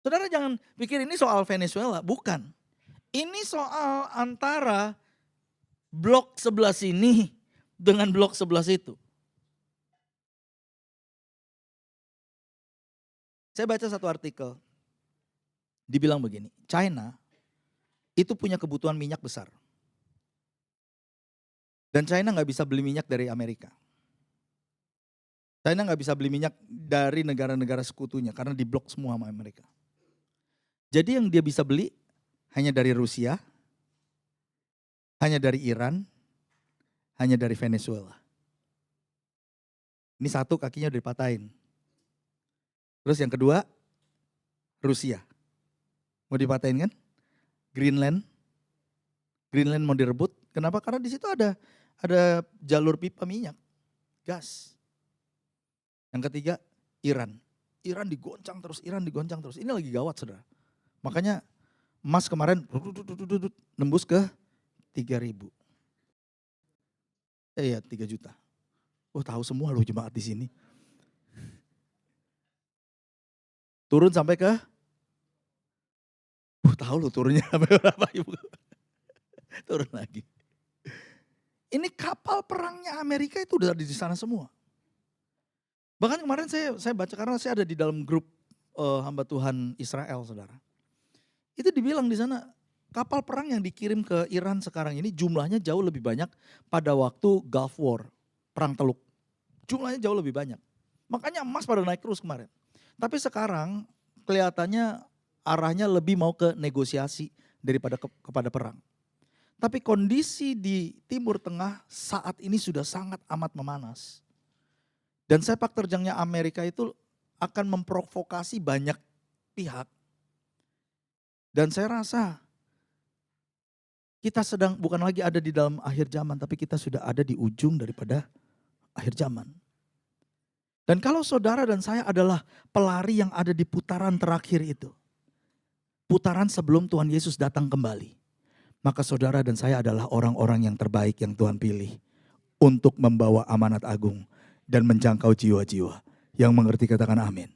S6: Saudara jangan pikir ini soal Venezuela, bukan. Ini soal antara blok sebelah sini dengan blok sebelah situ. Saya baca satu artikel, dibilang begini, China itu punya kebutuhan minyak besar. Dan China nggak bisa beli minyak dari Amerika. China nggak bisa beli minyak dari negara-negara sekutunya karena diblok semua sama Amerika. Jadi yang dia bisa beli hanya dari Rusia, hanya dari Iran, hanya dari Venezuela. Ini satu kakinya udah dipatahin. Terus yang kedua, Rusia. Mau dipatahin kan? Greenland mau direbut. Kenapa? Karena di situ ada jalur pipa minyak, gas. Yang ketiga, Iran. Iran digoncang terus. Ini lagi gawat, saudara. Makanya emas kemarin nembus ke 3.000. 3 juta. Oh, tahu semua loh jemaat di sini. Turun sampai ke, tahu loh turunnya sampai berapa ibu. Turun lagi. Ini kapal perangnya Amerika itu udah di sana semua. Bahkan kemarin saya baca karena saya ada di dalam grup hamba Tuhan Israel, saudara. Itu dibilang di sana kapal perang yang dikirim ke Iran sekarang ini jumlahnya jauh lebih banyak pada waktu Gulf War, perang Teluk. Jumlahnya jauh lebih banyak. Makanya emas pada naik terus kemarin. Tapi sekarang kelihatannya arahnya lebih mau ke negosiasi daripada kepada perang. Tapi kondisi di Timur Tengah saat ini sudah sangat amat memanas. Dan sepak terjangnya Amerika itu akan memprovokasi banyak pihak. Dan saya rasa kita sedang bukan lagi ada di dalam akhir zaman, tapi kita sudah ada di ujung daripada akhir zaman. Dan kalau saudara dan saya adalah pelari yang ada di putaran terakhir itu. Putaran sebelum Tuhan Yesus datang kembali. Maka saudara dan saya adalah orang-orang yang terbaik yang Tuhan pilih. Untuk membawa amanat agung dan menjangkau jiwa-jiwa. Yang mengerti katakan amin.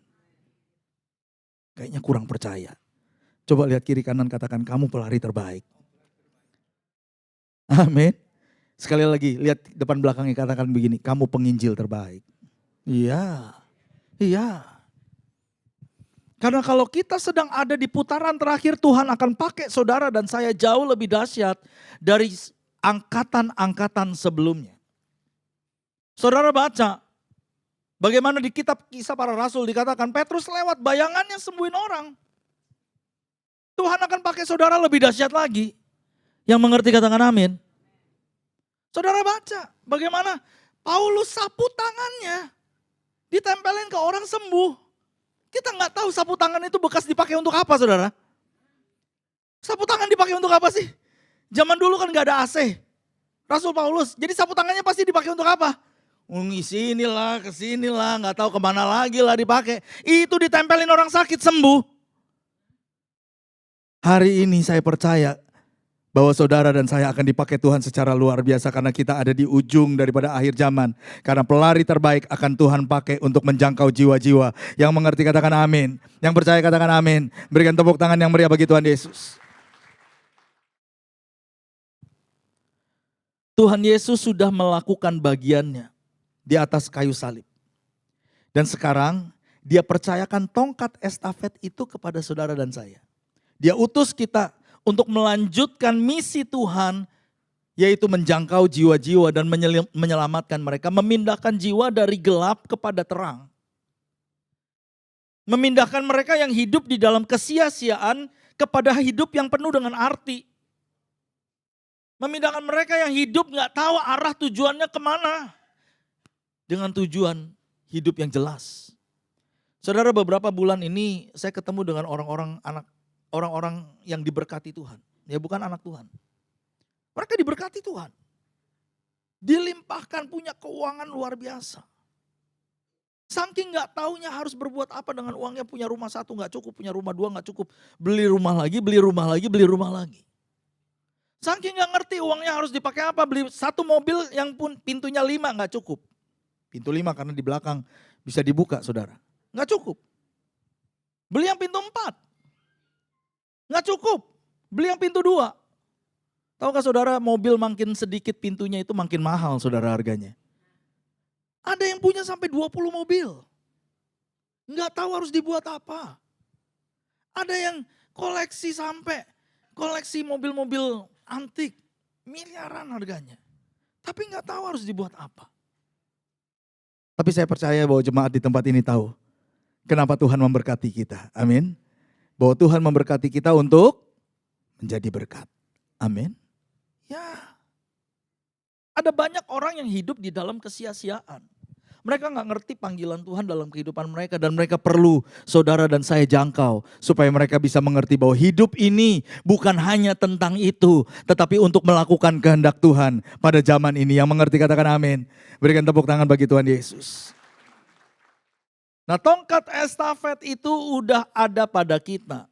S6: Kayaknya kurang percaya. Coba lihat kiri kanan, katakan kamu pelari terbaik. Amin. Sekali lagi, lihat depan belakangnya, katakan begini, kamu penginjil terbaik. Iya, iya. Karena kalau kita sedang ada di putaran terakhir, Tuhan akan pakai saudara dan saya jauh lebih dahsyat dari angkatan-angkatan sebelumnya. Saudara baca, bagaimana di kitab Kisah Para Rasul dikatakan Petrus lewat bayangannya sembuhin orang. Tuhan akan pakai saudara lebih dahsyat lagi. Yang mengerti katakan amin. Saudara baca bagaimana Paulus sapu tangannya ditempelin ke orang sembuh. Kita nggak tahu sapu tangan itu bekas dipakai untuk apa, saudara. Sapu tangan dipakai untuk apa sih? Zaman dulu kan nggak ada AC. Rasul Paulus, jadi sapu tangannya pasti dipakai untuk apa? Sinilah, kesinilah, nggak tahu kemana lagi lah dipakai. Itu ditempelin orang sakit sembuh. Hari ini saya percaya bahwa saudara dan saya akan dipakai Tuhan secara luar biasa karena kita ada di ujung daripada akhir zaman. Karena pelari terbaik akan Tuhan pakai untuk menjangkau jiwa-jiwa. Yang mengerti katakan amin. Yang percaya katakan amin. Berikan tepuk tangan yang meriah bagi Tuhan Yesus. Tuhan Yesus sudah melakukan bagiannya di atas kayu salib. Dan sekarang dia percayakan tongkat estafet itu kepada saudara dan saya. Dia utus kita untuk melanjutkan misi Tuhan, yaitu menjangkau jiwa-jiwa dan menyelamatkan mereka, memindahkan jiwa dari gelap kepada terang. Memindahkan mereka yang hidup di dalam kesia-siaan kepada hidup yang penuh dengan arti. Memindahkan mereka yang hidup gak tahu arah tujuannya kemana. Dengan tujuan hidup yang jelas. Saudara, beberapa bulan ini saya ketemu dengan orang-orang yang diberkati Tuhan. Ya bukan anak Tuhan. Mereka diberkati Tuhan. Dilimpahkan punya keuangan luar biasa. Saking gak taunya harus berbuat apa dengan uangnya, punya rumah satu gak cukup, punya rumah dua gak cukup. Beli rumah lagi, beli rumah lagi, beli rumah lagi. Saking gak ngerti uangnya harus dipakai apa, beli satu mobil yang pun pintunya 5 gak cukup. Pintu 5 karena di belakang bisa dibuka, saudara. Gak cukup. Beli yang pintu 4. Nggak cukup, beli yang pintu 2. Tahukah saudara, mobil makin sedikit pintunya itu makin mahal, saudara, harganya. Ada yang punya sampai 20 mobil. Nggak tahu harus dibuat apa. Ada yang koleksi mobil-mobil antik, miliaran harganya. Tapi nggak tahu harus dibuat apa. Tapi saya percaya bahwa jemaat di tempat ini tahu kenapa Tuhan memberkati kita. Amin. Bahwa Tuhan memberkati kita untuk menjadi berkat. Amin. Ya. Ada banyak orang yang hidup di dalam kesia-siaan. Mereka gak ngerti panggilan Tuhan dalam kehidupan mereka. Dan mereka perlu saudara dan saya jangkau. Supaya mereka bisa mengerti bahwa hidup ini bukan hanya tentang itu. Tetapi untuk melakukan kehendak Tuhan pada zaman ini. Yang mengerti katakan amin. Berikan tepuk tangan bagi Tuhan Yesus. Nah, tongkat estafet itu udah ada pada kita.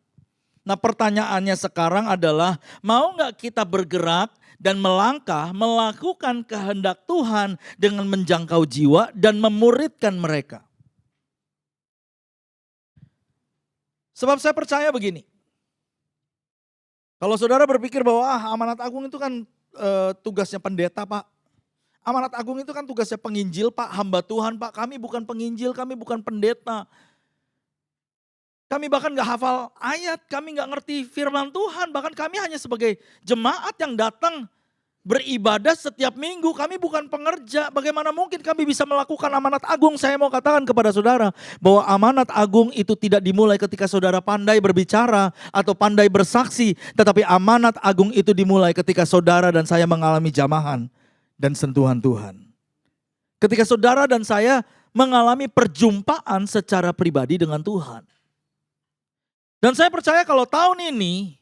S6: Nah, pertanyaannya sekarang adalah, mau gak kita bergerak dan melangkah melakukan kehendak Tuhan dengan menjangkau jiwa dan memuridkan mereka? Sebab saya percaya begini. Kalau saudara berpikir bahwa amanat agung itu kan tugasnya pendeta, Pak. Amanat agung itu kan tugasnya penginjil, Pak, hamba Tuhan, Pak. Kami bukan penginjil, kami bukan pendeta. Kami bahkan gak hafal ayat, kami gak ngerti firman Tuhan. Bahkan kami hanya sebagai jemaat yang datang beribadah setiap minggu. Kami bukan pengerja. Bagaimana mungkin kami bisa melakukan amanat agung? Saya mau katakan kepada saudara bahwa amanat agung itu tidak dimulai ketika saudara pandai berbicara atau pandai bersaksi. Tetapi amanat agung itu dimulai ketika saudara dan saya mengalami jamahan dan sentuhan Tuhan. Ketika saudara dan saya mengalami perjumpaan secara pribadi dengan Tuhan. Dan saya percaya kalau tahun ini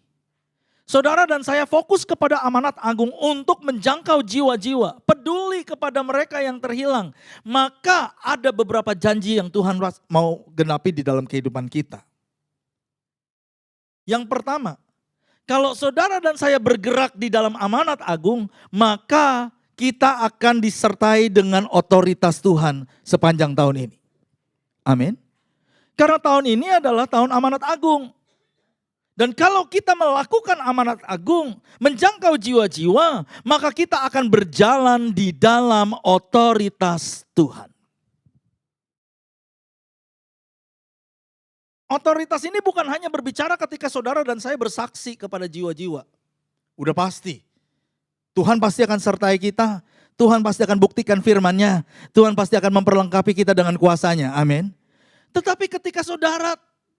S6: saudara dan saya fokus kepada amanat agung untuk menjangkau jiwa-jiwa, peduli kepada mereka yang terhilang, maka ada beberapa janji yang Tuhan mau genapi di dalam kehidupan kita. Yang pertama, kalau saudara dan saya bergerak di dalam amanat agung, maka kita akan disertai dengan otoritas Tuhan sepanjang tahun ini. Amin. Karena tahun ini adalah tahun amanat agung. Dan kalau kita melakukan amanat agung, menjangkau jiwa-jiwa, maka kita akan berjalan di dalam otoritas Tuhan. Otoritas ini bukan hanya berbicara ketika saudara dan saya bersaksi kepada jiwa-jiwa. Udah pasti. Tuhan pasti akan sertai kita. Tuhan pasti akan buktikan firman-Nya. Tuhan pasti akan memperlengkapi kita dengan kuasa-Nya. Amin. Tetapi ketika saudara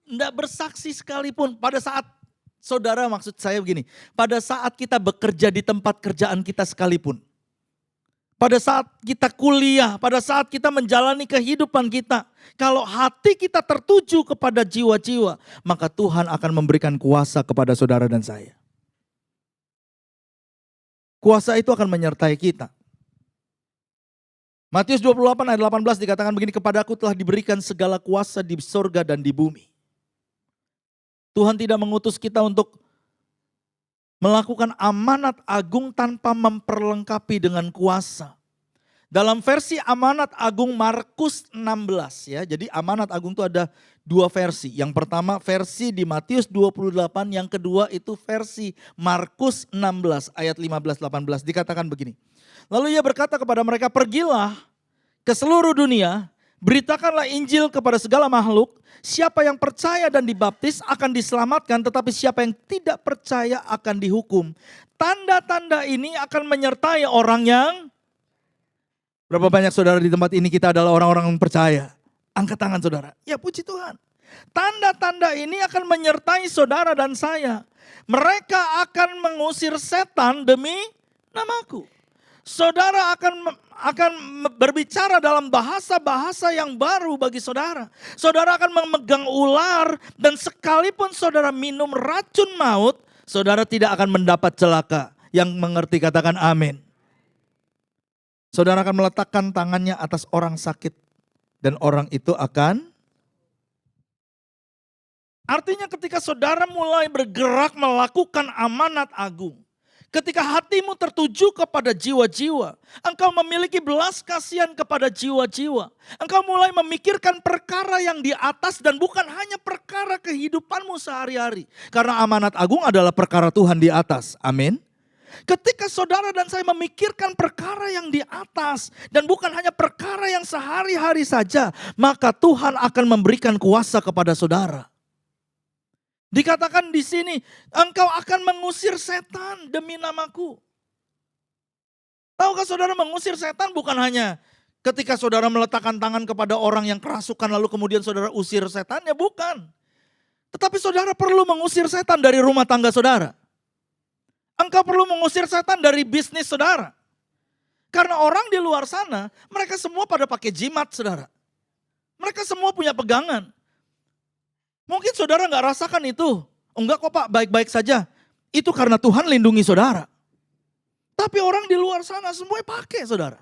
S6: tidak bersaksi sekalipun, pada saat saudara, maksud saya begini, pada saat kita bekerja di tempat kerjaan kita sekalipun, pada saat kita kuliah, pada saat kita menjalani kehidupan kita, kalau hati kita tertuju kepada jiwa-jiwa, maka Tuhan akan memberikan kuasa kepada saudara dan saya. Kuasa itu akan menyertai kita. Matius 28 ayat 18 dikatakan begini, kepadaku telah diberikan segala kuasa di sorga dan di bumi. Tuhan tidak mengutus kita untuk melakukan amanat agung tanpa memperlengkapi dengan kuasa. Dalam versi amanat agung Markus 16 ya. Jadi amanat agung itu ada dua versi. Yang pertama versi di Matius 28, yang kedua itu versi Markus 16 ayat 15-18 dikatakan begini. Lalu ia berkata kepada mereka, pergilah ke seluruh dunia, beritakanlah Injil kepada segala makhluk. Siapa yang percaya dan dibaptis akan diselamatkan, tetapi siapa yang tidak percaya akan dihukum. Tanda-tanda ini akan menyertai orang yang... Berapa banyak saudara di tempat ini kita adalah orang-orang yang percaya? Angkat tangan saudara. Ya puji Tuhan. Tanda-tanda ini akan menyertai saudara dan saya. Mereka akan mengusir setan demi namaku. Saudara akan berbicara dalam bahasa-bahasa yang baru bagi saudara. Saudara akan memegang ular dan sekalipun saudara minum racun maut, saudara tidak akan mendapat celaka. Yang mengerti katakan amin. Saudara akan meletakkan tangannya atas orang sakit dan orang itu akan... Artinya ketika saudara mulai bergerak melakukan amanat agung, ketika hatimu tertuju kepada jiwa-jiwa, engkau memiliki belas kasihan kepada jiwa-jiwa. Engkau mulai memikirkan perkara yang di atas dan bukan hanya perkara kehidupanmu sehari-hari. Karena amanat agung adalah perkara Tuhan di atas. Amin. Ketika saudara dan saya memikirkan perkara yang di atas dan bukan hanya perkara yang sehari-hari saja, maka Tuhan akan memberikan kuasa kepada saudara. Dikatakan di sini, engkau akan mengusir setan demi namaku. Tahukah saudara, mengusir setan bukan hanya ketika saudara meletakkan tangan kepada orang yang kerasukan lalu kemudian saudara usir setannya, bukan. Tetapi saudara perlu mengusir setan dari rumah tangga saudara. Engkau perlu mengusir setan dari bisnis saudara. Karena orang di luar sana, mereka semua pada pakai jimat saudara. Mereka semua punya pegangan. Mungkin saudara gak rasakan itu. Enggak kok Pak, baik-baik saja. Itu karena Tuhan lindungi saudara. Tapi orang di luar sana semuanya pakai saudara.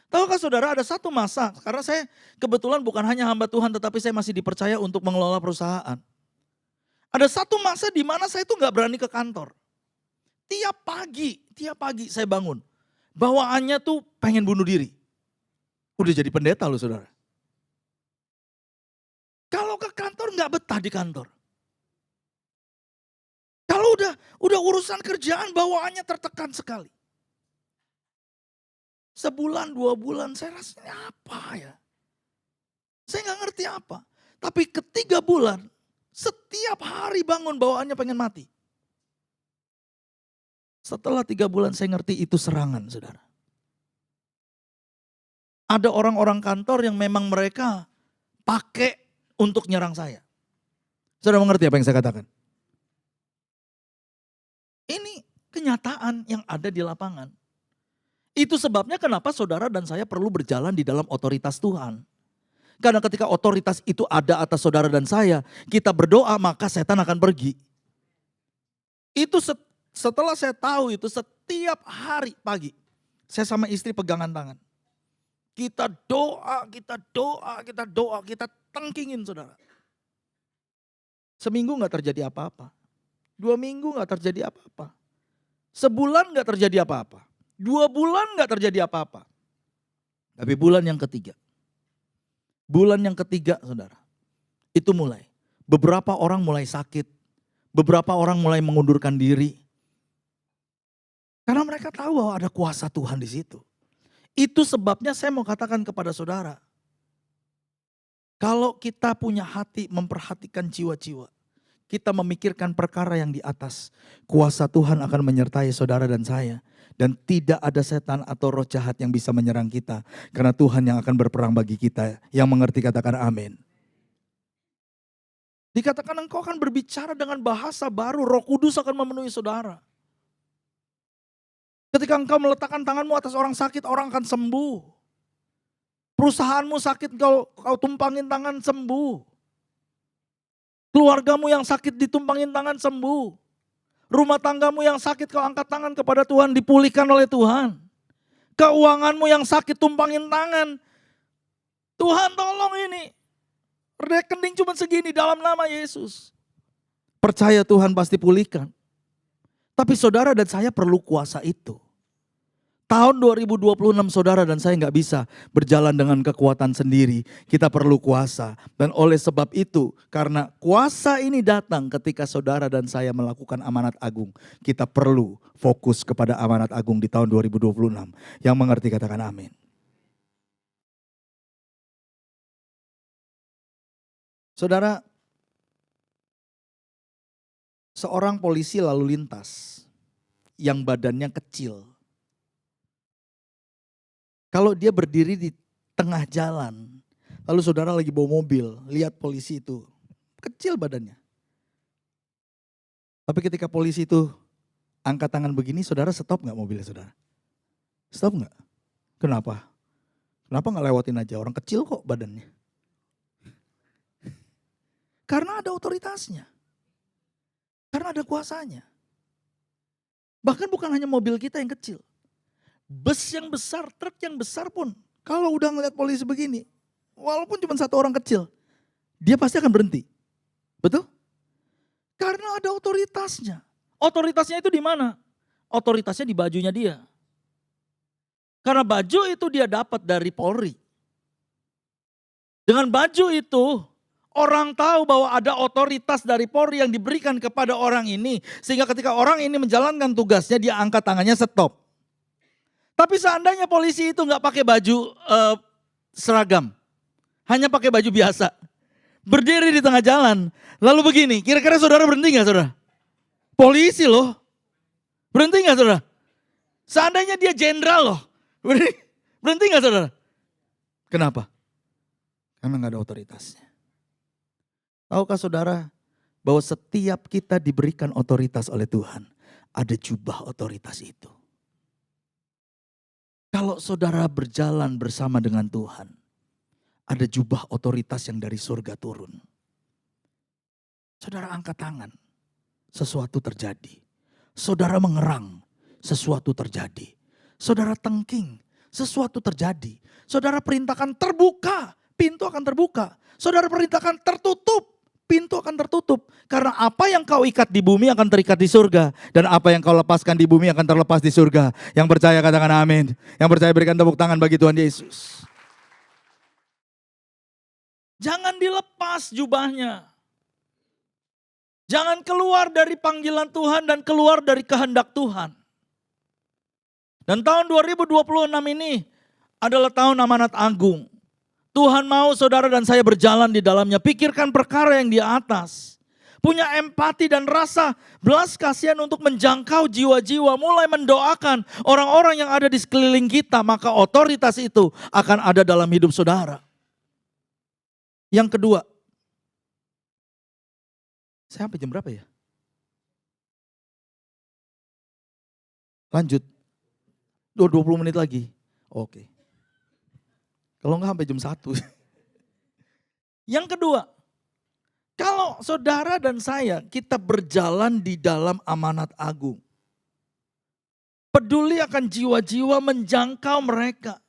S6: Tahukah saudara, ada satu masa, karena saya kebetulan bukan hanya hamba Tuhan, tetapi saya masih dipercaya untuk mengelola perusahaan. Ada satu masa di mana saya itu gak berani ke kantor. Tiap pagi saya bangun. Bawaannya tuh pengen bunuh diri. Udah jadi pendeta loh saudara. Kalau ke kantor nggak betah di kantor. Kalau udah urusan kerjaan bawaannya tertekan sekali. Sebulan, 2 bulan saya rasanya apa ya. Saya nggak ngerti apa. Tapi ke-3 bulan, setiap hari bangun bawaannya pengen mati. Setelah 3 bulan saya ngerti itu serangan saudara. Ada orang-orang kantor yang memang mereka pakai untuk nyerang saya. Saudara mengerti apa yang saya katakan? Ini kenyataan yang ada di lapangan. Itu sebabnya kenapa saudara dan saya perlu berjalan di dalam otoritas Tuhan. Karena ketika otoritas itu ada atas saudara dan saya, kita berdoa maka setan akan pergi. Itu setelah saya tahu itu, setiap hari pagi saya sama istri pegangan tangan. Kita doa, kita tengkingin saudara. Seminggu gak terjadi apa-apa. 2 minggu gak terjadi apa-apa. Sebulan gak terjadi apa-apa. 2 bulan gak terjadi apa-apa. Tapi bulan yang ketiga saudara, Itu mulai. Beberapa orang mulai sakit. Beberapa orang mulai mengundurkan diri. Karena mereka tahu bahwa ada kuasa Tuhan di situ. Itu sebabnya saya mau katakan kepada saudara. Kalau kita punya hati memperhatikan jiwa-jiwa. Kita memikirkan perkara yang di atas. Kuasa Tuhan akan menyertai saudara dan saya. Dan tidak ada setan atau roh jahat yang bisa menyerang kita. Karena Tuhan yang akan berperang bagi kita. Yang mengerti katakan amin. Dikatakan engkau akan berbicara dengan bahasa baru. Roh Kudus akan memenuhi saudara. Ketika engkau meletakkan tanganmu atas orang sakit, orang akan sembuh. Perusahaanmu sakit, kau tumpangin tangan sembuh. Keluargamu yang sakit ditumpangin tangan sembuh. Rumah tanggamu yang sakit kau angkat tangan kepada Tuhan, dipulihkan oleh Tuhan. Keuanganmu yang sakit tumpangin tangan. Tuhan tolong ini. Rekening cuma segini dalam nama Yesus. Percaya Tuhan pasti pulihkan. Tapi saudara dan saya perlu kuasa itu. Tahun 2026 saudara dan saya nggak bisa berjalan dengan kekuatan sendiri. Kita perlu kuasa. Dan oleh sebab itu, karena kuasa ini datang ketika saudara dan saya melakukan amanat agung. Kita perlu fokus kepada amanat agung di tahun 2026. Yang mengerti katakan amin. Saudara, seorang polisi lalu lintas yang badannya kecil. Kalau dia berdiri di tengah jalan, lalu saudara lagi bawa mobil, lihat polisi itu, kecil badannya. Tapi ketika polisi itu angkat tangan begini, saudara stop gak mobilnya saudara? Stop gak? Kenapa? Kenapa gak lewatin aja, orang kecil kok badannya. Karena ada otoritasnya. Karena ada kuasanya. Bahkan bukan hanya mobil kita yang kecil. Bus yang besar, truk yang besar pun. Kalau udah ngeliat polisi begini. Walaupun cuma satu orang kecil. Dia pasti akan berhenti. Betul? Karena ada otoritasnya. Otoritasnya itu di mana? Otoritasnya di bajunya dia. Karena baju itu dia dapat dari Polri. Dengan baju itu orang tahu bahwa ada otoritas dari Polri yang diberikan kepada orang ini. Sehingga ketika orang ini menjalankan tugasnya, dia angkat tangannya stop. Tapi seandainya polisi itu gak pakai baju seragam. Hanya pakai baju biasa. Berdiri di tengah jalan. Lalu begini, kira-kira saudara berhenti gak saudara? Polisi loh. Berhenti gak saudara? Seandainya dia jenderal loh. Berhenti gak saudara? Kenapa? Karena gak ada otoritasnya. Tahukah saudara bahwa setiap kita diberikan otoritas oleh Tuhan. Ada jubah otoritas itu. Kalau saudara berjalan bersama dengan Tuhan. Ada jubah otoritas yang dari surga turun. Saudara angkat tangan. Sesuatu terjadi. Saudara mengerang. Sesuatu terjadi. Saudara tengking. Sesuatu terjadi. Saudara perintahkan terbuka. Pintu akan terbuka. Saudara perintahkan tertutup. Pintu akan tertutup. Karena apa yang kau ikat di bumi akan terikat di surga. Dan apa yang kau lepaskan di bumi akan terlepas di surga. Yang percaya katakan amin. Yang percaya berikan tepuk tangan bagi Tuhan Yesus. Jangan dilepas jubahnya. Jangan keluar dari panggilan Tuhan dan keluar dari kehendak Tuhan. Dan tahun 2026 ini adalah tahun amanat agung. Tuhan mau saudara dan saya berjalan di dalamnya. Pikirkan perkara yang di atas. Punya empati dan rasa belas kasihan untuk menjangkau jiwa-jiwa. Mulai mendoakan orang-orang yang ada di sekeliling kita. Maka otoritas itu akan ada dalam hidup saudara. Yang kedua. Saya sampai jam berapa ya? Lanjut. 20 menit lagi. Oke. Kalau enggak sampai jam 1. Yang kedua, kalau saudara dan saya kita berjalan di dalam amanat agung. Peduli akan jiwa-jiwa, menjangkau mereka.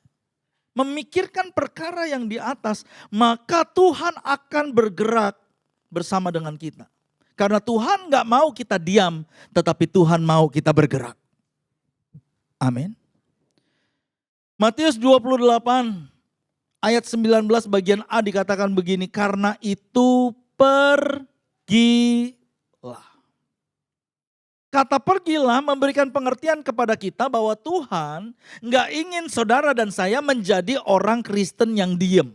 S6: Memikirkan perkara yang di atas, maka Tuhan akan bergerak bersama dengan kita. Karena Tuhan gak mau kita diam, tetapi Tuhan mau kita bergerak. Amin. Matius 28 Ayat 19 bagian A dikatakan begini, karena itu pergilah. Kata pergilah memberikan pengertian kepada kita bahwa Tuhan nggak ingin saudara dan saya menjadi orang Kristen yang diem.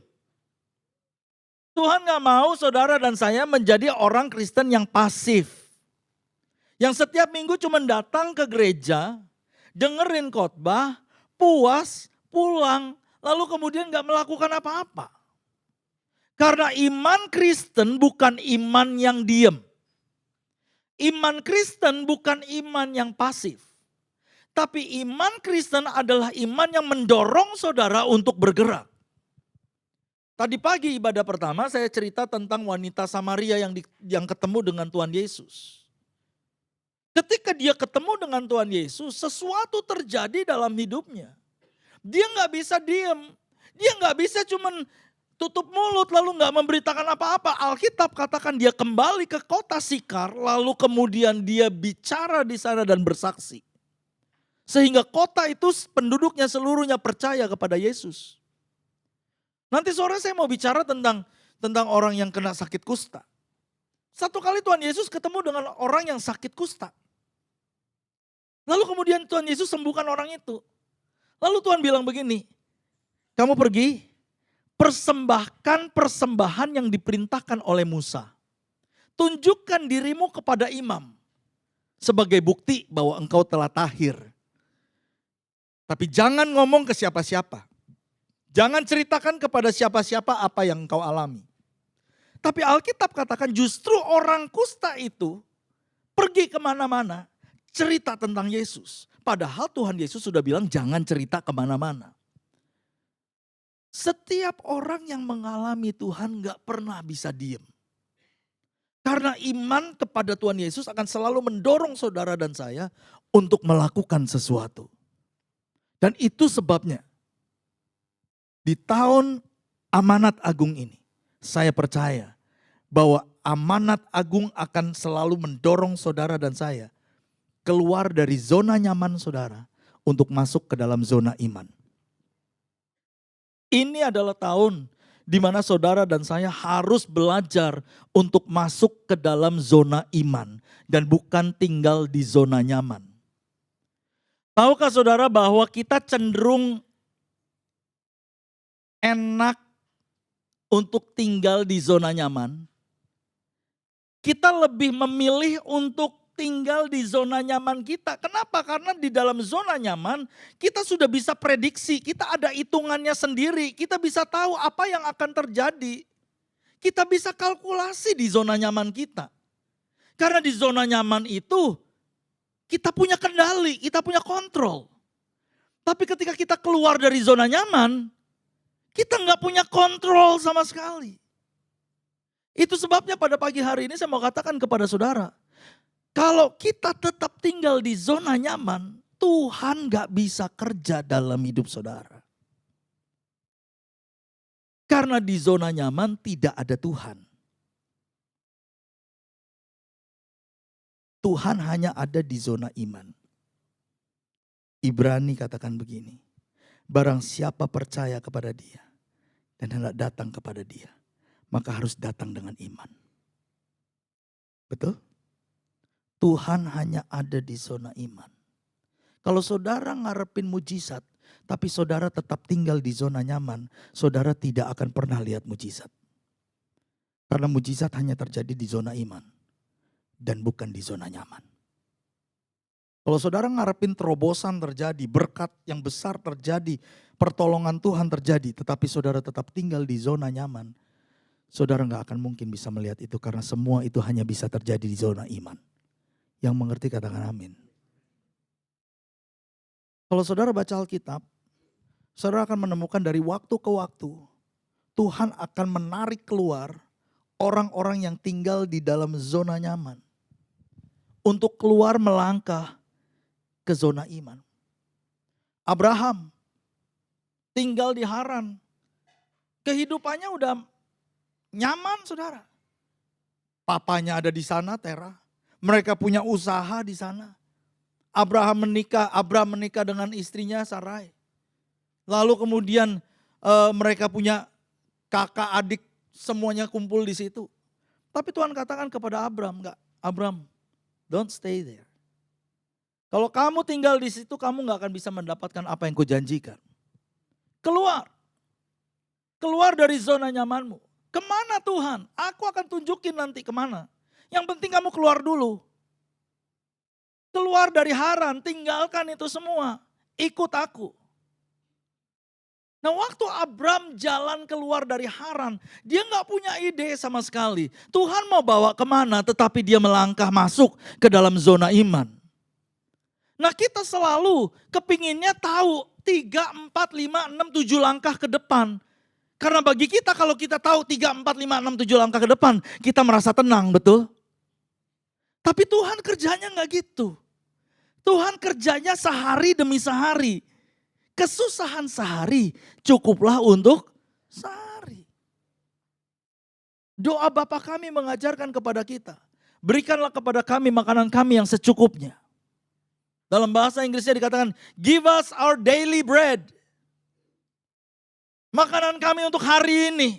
S6: Tuhan nggak mau saudara dan saya menjadi orang Kristen yang pasif. Yang setiap minggu cuma datang ke gereja, dengerin khotbah, puas, pulang, lalu kemudian gak melakukan apa-apa. Karena iman Kristen bukan iman yang diem. Iman Kristen bukan iman yang pasif. Tapi iman Kristen adalah iman yang mendorong saudara untuk bergerak. Tadi pagi ibadah pertama saya cerita tentang wanita Samaria yang ketemu dengan Tuhan Yesus. Ketika dia ketemu dengan Tuhan Yesus, sesuatu terjadi dalam hidupnya. Dia nggak bisa diem, dia nggak bisa cuman tutup mulut lalu nggak memberitakan apa-apa. Alkitab katakan dia kembali ke kota Sikar, lalu kemudian dia bicara di sana dan bersaksi. Sehingga kota itu penduduknya seluruhnya percaya kepada Yesus. Nanti sore saya mau bicara tentang orang yang kena sakit kusta. Satu kali Tuhan Yesus ketemu dengan orang yang sakit kusta. Lalu kemudian Tuhan Yesus sembuhkan orang itu. Lalu Tuhan bilang begini, kamu pergi, persembahkan persembahan yang diperintahkan oleh Musa. Tunjukkan dirimu kepada imam sebagai bukti bahwa engkau telah tahir. Tapi jangan ngomong ke siapa-siapa. Jangan ceritakan kepada siapa-siapa apa yang engkau alami. Tapi Alkitab katakan justru orang kusta itu pergi kemana-mana. Cerita tentang Yesus. Padahal Tuhan Yesus sudah bilang jangan cerita kemana-mana. Setiap orang yang mengalami Tuhan gak pernah bisa diem. Karena iman kepada Tuhan Yesus akan selalu mendorong saudara dan saya untuk melakukan sesuatu. Dan itu sebabnya di tahun amanat agung ini saya percaya bahwa amanat agung akan selalu mendorong saudara dan saya keluar dari zona nyaman saudara untuk masuk ke dalam zona iman. Ini adalah tahun di mana saudara dan saya harus belajar untuk masuk ke dalam zona iman dan bukan tinggal di zona nyaman. Tahukah saudara bahwa kita cenderung enak untuk tinggal di zona nyaman? Kita lebih memilih untuk tinggal di zona nyaman kita. Kenapa? Karena di dalam zona nyaman kita sudah bisa prediksi, kita ada hitungannya sendiri, kita bisa tahu apa yang akan terjadi. Kita bisa kalkulasi di zona nyaman kita. Karena di zona nyaman itu kita punya kendali, kita punya kontrol. Tapi ketika kita keluar dari zona nyaman, kita nggak punya kontrol sama sekali. Itu sebabnya pada pagi hari ini saya mau katakan kepada saudara, kalau kita tetap tinggal di zona nyaman, Tuhan gak bisa kerja dalam hidup saudara. Karena di zona nyaman tidak ada Tuhan. Tuhan hanya ada di zona iman. Ibrani katakan begini, barang siapa percaya kepada dia dan hendak datang kepada dia, maka harus datang dengan iman. Betul? Tuhan hanya ada di zona iman. Kalau saudara ngarepin mujizat, tapi saudara tetap tinggal di zona nyaman, saudara tidak akan pernah lihat mujizat. Karena mujizat hanya terjadi di zona iman dan bukan di zona nyaman. Kalau saudara ngarepin terobosan terjadi, berkat yang besar terjadi, pertolongan Tuhan terjadi, tetapi saudara tetap tinggal di zona nyaman, saudara gak akan mungkin bisa melihat itu karena semua itu hanya bisa terjadi di zona iman. Yang mengerti katakan amin. Kalau saudara baca Alkitab, saudara akan menemukan dari waktu ke waktu, Tuhan akan menarik keluar orang-orang yang tinggal di dalam zona nyaman. Untuk keluar melangkah ke zona iman. Abraham tinggal di Haran. Kehidupannya udah nyaman saudara. Papanya ada di sana, Terah. Mereka punya usaha di sana. Abraham menikah dengan istrinya Sarai. Lalu kemudian mereka punya kakak, adik, semuanya kumpul di situ. Tapi Tuhan katakan kepada Abram, enggak, Abram, don't stay there. Kalau kamu tinggal di situ, kamu enggak akan bisa mendapatkan apa yang kujanjikan. Keluar. Keluar dari zona nyamanmu. Kemana Tuhan? Aku akan tunjukin nanti kemana. Yang penting kamu keluar dulu. Keluar dari Haran, tinggalkan itu semua. Ikut aku. Nah waktu Abram jalan keluar dari Haran, dia gak punya ide sama sekali. Tuhan mau bawa kemana, tetapi dia melangkah masuk ke dalam zona iman. Nah kita selalu kepinginnya tahu 3, 4, 5, 6, 7 langkah ke depan. Karena bagi kita kalau kita tahu 3, 4, 5, 6, 7 langkah ke depan, kita merasa tenang, betul? Tapi Tuhan kerjanya gak gitu. Tuhan kerjanya sehari demi sehari. Kesusahan sehari cukuplah untuk sehari. Doa Bapa kami mengajarkan kepada kita. Berikanlah kepada kami makanan kami yang secukupnya. Dalam bahasa Inggrisnya dikatakan, give us our daily bread. Makanan kami untuk hari ini.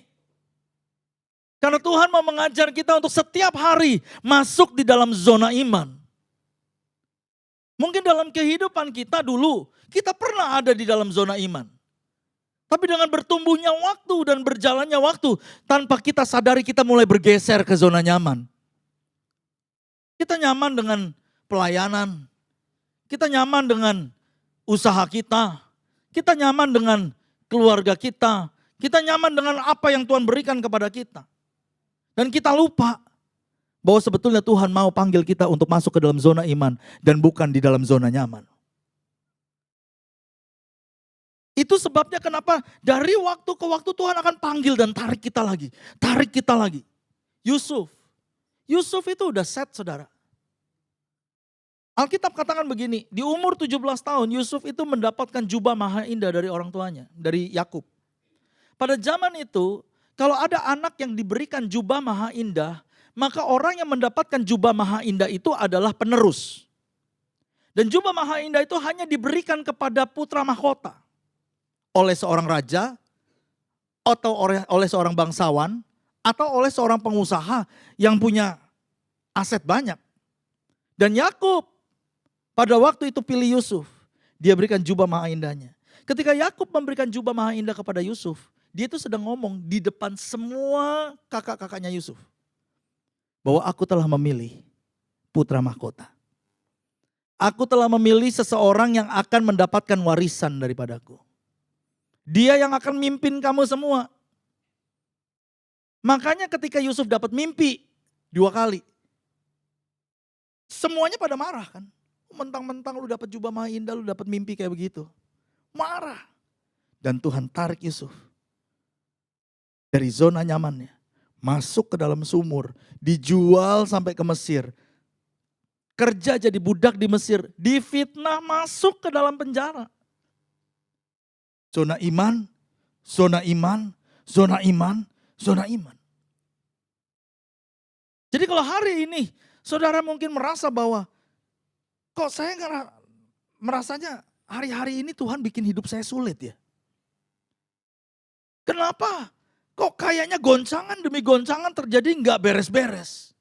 S6: Karena Tuhan mau mengajar kita untuk setiap hari masuk di dalam zona iman. Mungkin dalam kehidupan kita dulu, kita pernah ada di dalam zona iman. Tapi dengan bertumbuhnya waktu dan berjalannya waktu, tanpa kita sadari kita mulai bergeser ke zona nyaman. Kita nyaman dengan pelayanan, kita nyaman dengan usaha kita nyaman dengan keluarga kita nyaman dengan apa yang Tuhan berikan kepada kita. Dan kita lupa bahwa sebetulnya Tuhan mau panggil kita untuk masuk ke dalam zona iman dan bukan di dalam zona nyaman. Itu sebabnya kenapa dari waktu ke waktu Tuhan akan panggil dan tarik kita lagi. Tarik kita lagi. Yusuf itu udah set saudara. Alkitab katakan begini, di umur 17 tahun Yusuf itu mendapatkan jubah maha indah dari orang tuanya, dari Yakub. Pada zaman itu, kalau ada anak yang diberikan jubah maha indah, maka orang yang mendapatkan jubah maha indah itu adalah penerus. Dan jubah maha indah itu hanya diberikan kepada putra mahkota. Oleh seorang raja, atau oleh seorang bangsawan, atau oleh seorang pengusaha yang punya aset banyak. Dan Yakub pada waktu itu pilih Yusuf, dia berikan jubah maha indahnya. Ketika Yakub memberikan jubah maha indah kepada Yusuf, dia itu sedang ngomong di depan semua kakak-kakaknya Yusuf. Bahwa aku telah memilih putra mahkota. Aku telah memilih seseorang yang akan mendapatkan warisan daripadaku. Dia yang akan mimpin kamu semua. Makanya ketika Yusuf dapat mimpi 2 kali. Semuanya pada marah kan. Mentang-mentang lu dapat jubah maha indah, lu dapat mimpi kayak begitu. Marah. Dan Tuhan tarik Yusuf dari zona nyamannya. Masuk ke dalam sumur, dijual sampai ke Mesir. Kerja jadi budak di Mesir, difitnah masuk ke dalam penjara. Zona iman, zona iman, zona iman, zona iman. Jadi kalau hari ini saudara mungkin merasa bahwa kok saya merasanya hari-hari ini Tuhan bikin hidup saya sulit ya. Kenapa? Kok kayaknya goncangan demi goncangan terjadi nggak beres-beres.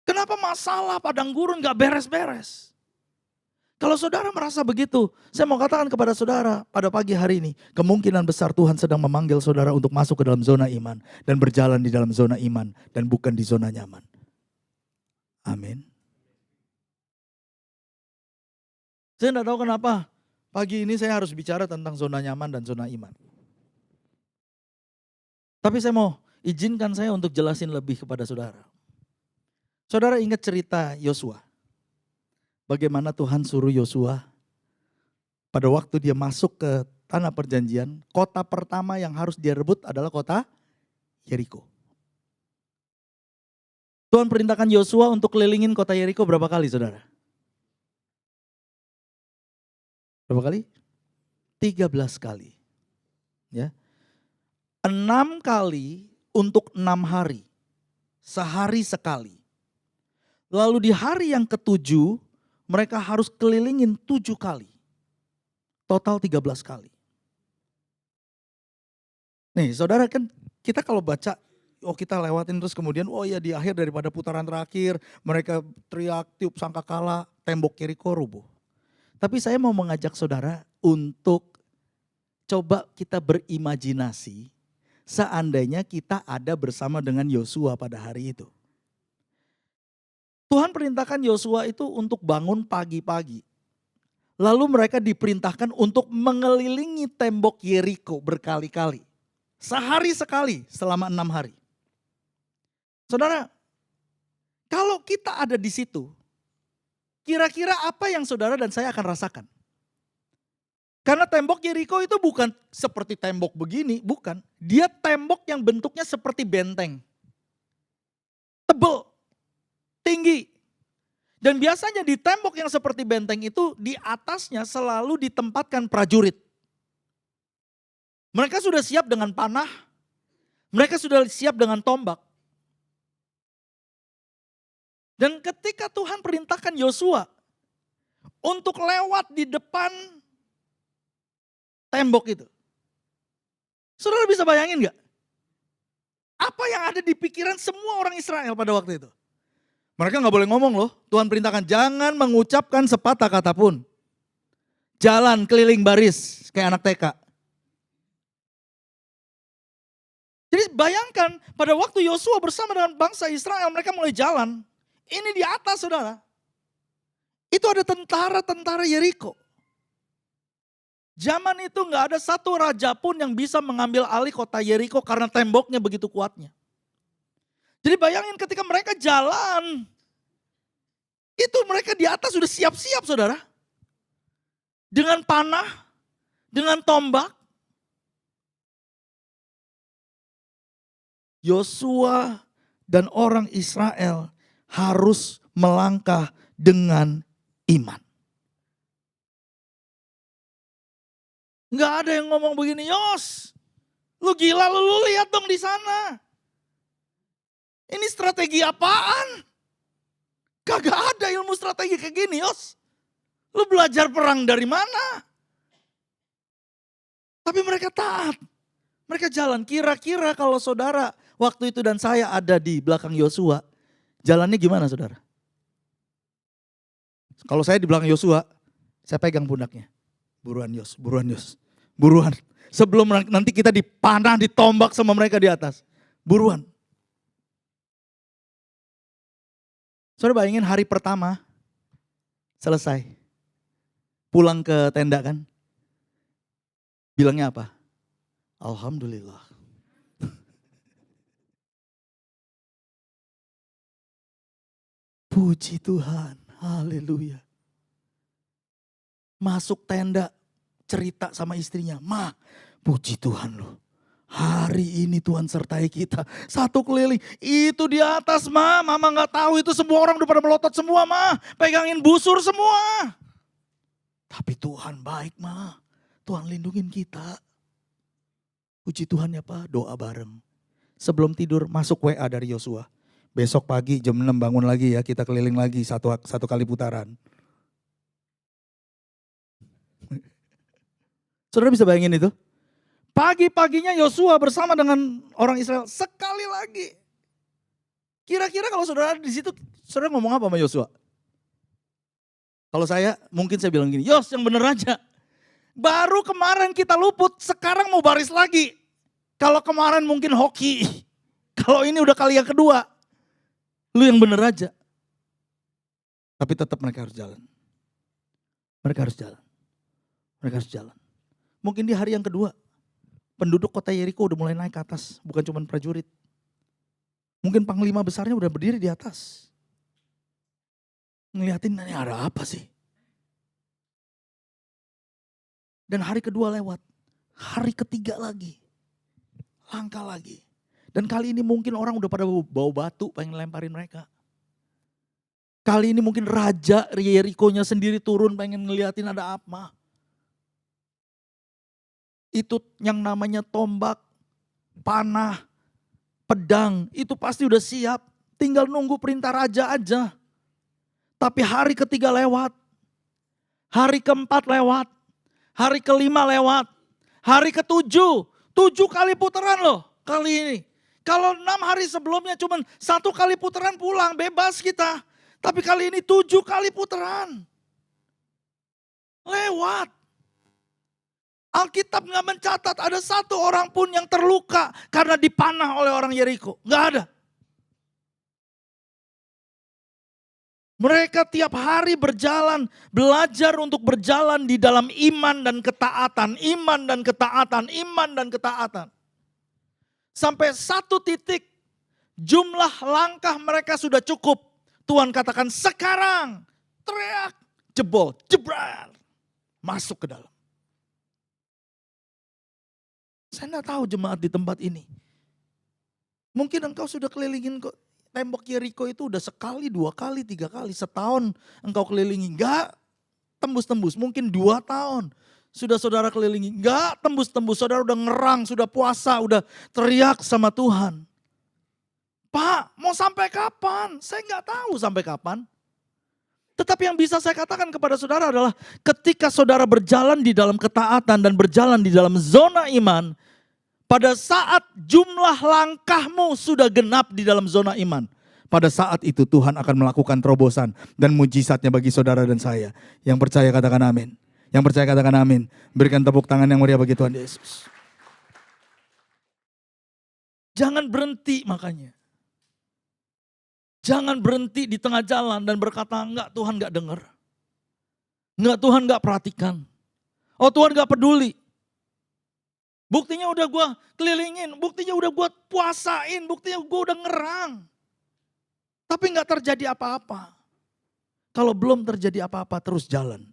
S6: Kenapa masalah padang gurun nggak beres-beres? Kalau saudara merasa begitu, saya mau katakan kepada saudara pada pagi hari ini, kemungkinan besar Tuhan sedang memanggil saudara untuk masuk ke dalam zona iman dan berjalan di dalam zona iman dan bukan di zona nyaman. Amin. Saya tidak tahu kenapa pagi ini saya harus bicara tentang zona nyaman dan zona iman. Tapi saya mau izinkan saya untuk jelasin lebih kepada saudara. Saudara ingat cerita Yosua? Bagaimana Tuhan suruh Yosua pada waktu dia masuk ke tanah perjanjian, kota pertama yang harus dia rebut adalah kota Yeriko. Tuhan perintahkan Yosua untuk kelilingin kota Yeriko berapa kali saudara? Berapa kali? 13 kali. Ya. 6 kali untuk 6 hari. Sehari sekali. Lalu di hari yang ke-7 mereka harus kelilingin 7 kali. Total 13 kali. Nih saudara kan kita kalau baca, oh kita lewatin terus kemudian, oh ya di akhir daripada putaran terakhir mereka teriak tiup sangkakala, tembok Yeriko rubuh. Tapi saya mau mengajak saudara untuk coba kita berimajinasi seandainya kita ada bersama dengan Yosua pada hari itu. Tuhan perintahkan Yosua itu untuk bangun pagi-pagi. Lalu mereka diperintahkan untuk mengelilingi tembok Yeriko berkali-kali. Sehari sekali selama 6 hari. Saudara, kalau kita ada di situ, kira-kira apa yang saudara dan saya akan rasakan? Karena tembok Yeriko itu bukan seperti tembok begini, bukan. Dia tembok yang bentuknya seperti benteng. Tebal, tinggi. Dan biasanya di tembok yang seperti benteng itu di atasnya selalu ditempatkan prajurit. Mereka sudah siap dengan panah, mereka sudah siap dengan tombak. Dan ketika Tuhan perintahkan Yosua untuk lewat di depan tembok itu. Saudara bisa bayangin gak? Apa yang ada di pikiran semua orang Israel pada waktu itu? Mereka gak boleh ngomong loh. Tuhan perintahkan jangan mengucapkan sepatah kata pun. Jalan keliling baris kayak anak TK. Jadi bayangkan pada waktu Yosua bersama dengan bangsa Israel mereka mulai jalan. Ini di atas saudara. Itu ada tentara-tentara Yeriko. Zaman itu gak ada satu raja pun yang bisa mengambil alih kota Yeriko karena temboknya begitu kuatnya. Jadi bayangin ketika mereka jalan, itu mereka di atas sudah siap-siap saudara. Dengan panah, dengan tombak. Yosua dan orang Israel harus melangkah dengan iman. Nggak ada yang ngomong begini, Yos, lu gila lu lihat dong di sana. Ini strategi apaan? Kagak ada ilmu strategi kayak gini, Yos. Lu belajar perang dari mana? Tapi mereka taat. Mereka jalan. Kira-kira kalau saudara waktu itu dan saya ada di belakang Yosua, jalannya gimana saudara? Kalau saya di belakang Yosua, saya pegang pundaknya. Buruan Yos, buruan Yos, buruan. Sebelum nanti kita dipanah, ditombak sama mereka di atas. Buruan. Saudara bayangin hari pertama selesai. Pulang ke tenda kan. Bilangnya apa? Alhamdulillah. Puji Tuhan. Haleluya. Masuk tenda cerita sama istrinya. Ma, puji Tuhan loh. Hari ini Tuhan sertai kita. Satu keliling. Itu di atas ma. Mama gak tahu itu semua orang udah pada melotot semua ma. Pegangin busur semua. Tapi Tuhan baik ma. Tuhan lindungin kita. Puji Tuhan ya Pak. Doa bareng. Sebelum tidur masuk WA dari Yosua. Besok pagi jam 6 bangun lagi ya. Kita keliling lagi satu kali putaran. Saudara bisa bayangin itu? Pagi-paginya Yosua bersama dengan orang Israel sekali lagi. Kira-kira kalau saudara di situ, saudara ngomong apa sama Yosua? Kalau saya, mungkin saya bilang gini, Yos yang bener aja. Baru kemarin kita luput, sekarang mau baris lagi. Kalau kemarin mungkin hoki, kalau ini udah kali yang kedua, lu yang bener aja. Tapi tetap mereka harus jalan. Mereka harus jalan. Mereka harus jalan. Mungkin di hari yang kedua, penduduk kota Yeriko udah mulai naik ke atas, bukan cuma prajurit. Mungkin panglima besarnya udah berdiri di atas. Ngeliatin ini ada apa sih? Dan hari kedua lewat, hari ketiga lagi, langkah lagi. Dan kali ini mungkin orang udah pada bawa batu pengen lemparin mereka. Kali ini mungkin raja Yerikonya sendiri turun pengen ngeliatin ada apa. Itu yang namanya tombak, panah, pedang, itu pasti udah siap. Tinggal nunggu perintah raja aja. Tapi hari ketiga lewat, hari keempat lewat, hari kelima lewat, hari ketujuh, 7 kali putaran loh kali ini. Kalau 6 hari sebelumnya cuma 1 kali putaran pulang, bebas kita. Tapi kali ini 7 kali putaran. Lewat. Alkitab gak mencatat ada 1 orang pun yang terluka karena dipanah oleh orang Yeriko. Gak ada. Mereka tiap hari berjalan, belajar untuk berjalan di dalam iman dan ketaatan, iman dan ketaatan, iman dan ketaatan. Sampai 1 titik jumlah langkah mereka sudah cukup. Tuhan katakan sekarang, teriak, jebol, jebral, masuk ke dalam. Saya enggak tahu jemaat di tempat ini. Mungkin engkau sudah kelilingin kok. Tembok Yeriko itu udah sekali, 2 kali, 3 kali. Setahun engkau kelilingi. Enggak tembus-tembus. Mungkin 2 tahun. Sudah saudara kelilingi. Enggak tembus-tembus. Saudara udah ngerang, sudah puasa, udah teriak sama Tuhan. Pak, mau sampai kapan? Saya enggak tahu sampai kapan. Tetapi yang bisa saya katakan kepada saudara adalah ketika saudara berjalan di dalam ketaatan dan berjalan di dalam zona iman, pada saat jumlah langkahmu sudah genap di dalam zona iman, pada saat itu Tuhan akan melakukan terobosan dan mujizatnya bagi saudara dan saya. Yang percaya katakan amin. Yang percaya katakan amin. Berikan tepuk tangan yang meriah bagi Tuhan Yesus. Jangan berhenti makanya. Jangan berhenti di tengah jalan dan berkata enggak, Tuhan enggak dengar. Enggak, Tuhan enggak perhatikan. Oh, Tuhan enggak peduli. Buktinya udah gue kelilingin, buktinya udah gue puasain, buktinya gue udah ngerang. Tapi gak terjadi apa-apa. Kalau belum terjadi apa-apa terus jalan.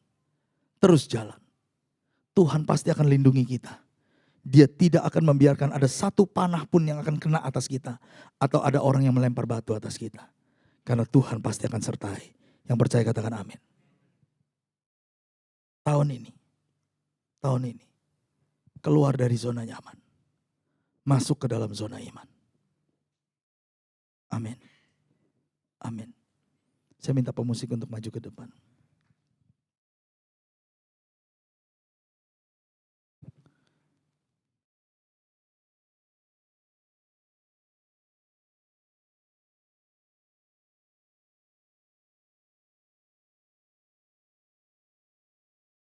S6: Terus jalan. Tuhan pasti akan lindungi kita. Dia tidak akan membiarkan ada 1 panah pun yang akan kena atas kita. Atau ada orang yang melempar batu atas kita. Karena Tuhan pasti akan sertai. Yang percaya katakan amin. Tahun ini. Keluar dari zona nyaman. Masuk ke dalam zona iman. Amin. Amin. Saya minta pemusik untuk maju ke depan.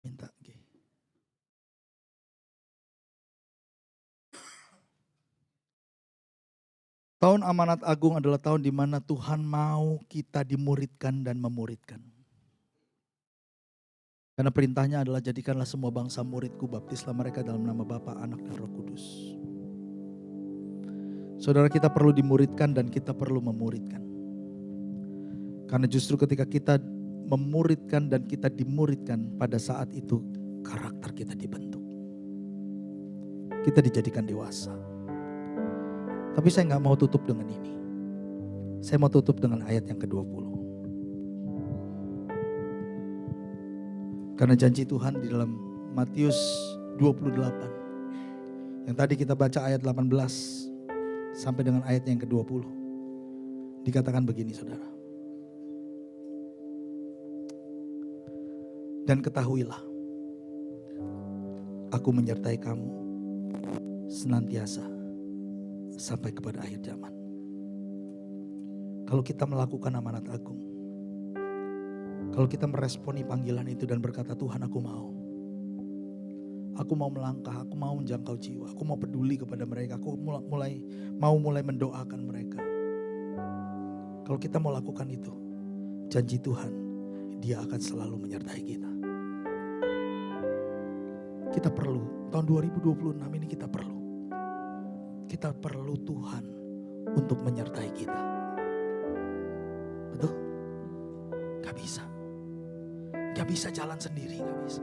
S6: Minta G. Tahun amanat agung adalah tahun di mana Tuhan mau kita dimuridkan dan memuridkan. Karena perintahnya adalah jadikanlah semua bangsa muridku, baptislah mereka dalam nama Bapa, Anak dan Roh Kudus. Saudara, kita perlu dimuridkan dan kita perlu memuridkan. Karena justru ketika kita memuridkan dan kita dimuridkan, pada saat itu karakter kita dibentuk. Kita dijadikan dewasa. Tapi saya gak mau tutup dengan ini. Saya mau tutup dengan ayat yang ke-20. Karena janji Tuhan di dalam Matius 28. Yang tadi kita baca ayat 18 sampai dengan ayat yang ke-20. Dikatakan begini saudara. Dan ketahuilah, aku menyertai kamu senantiasa sampai kepada akhir zaman. Kalau kita melakukan amanat agung, kalau kita meresponi panggilan itu dan berkata, Tuhan aku mau melangkah, aku mau menjangkau jiwa, aku mau peduli kepada mereka, aku mau mulai mendoakan mereka. Kalau kita mau lakukan itu, janji Tuhan, Dia akan selalu menyertai kita. Kita perlu, tahun 2026 ini kita perlu Tuhan untuk menyertai kita. Betul? Gak bisa jalan sendiri, gak bisa.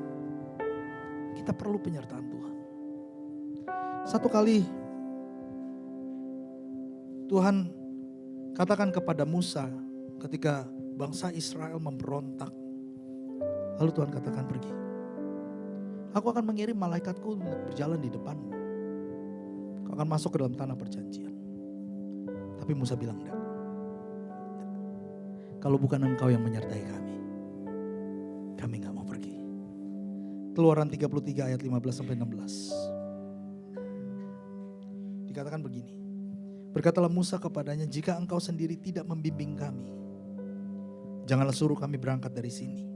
S6: Kita perlu penyertaan Tuhan. Satu kali Tuhan katakan kepada Musa ketika bangsa Israel memberontak. Lalu Tuhan katakan pergi. Aku akan mengirim malaikatku untuk berjalan di depanmu. Kau akan masuk ke dalam tanah perjanjian. Tapi Musa bilang enggak. Kalau bukan engkau yang menyertai kami gak mau pergi. Keluaran 33 ayat 15 sampai 16. Dikatakan begini. Berkatalah Musa kepadanya, jika engkau sendiri tidak membimbing kami, janganlah suruh kami berangkat dari sini.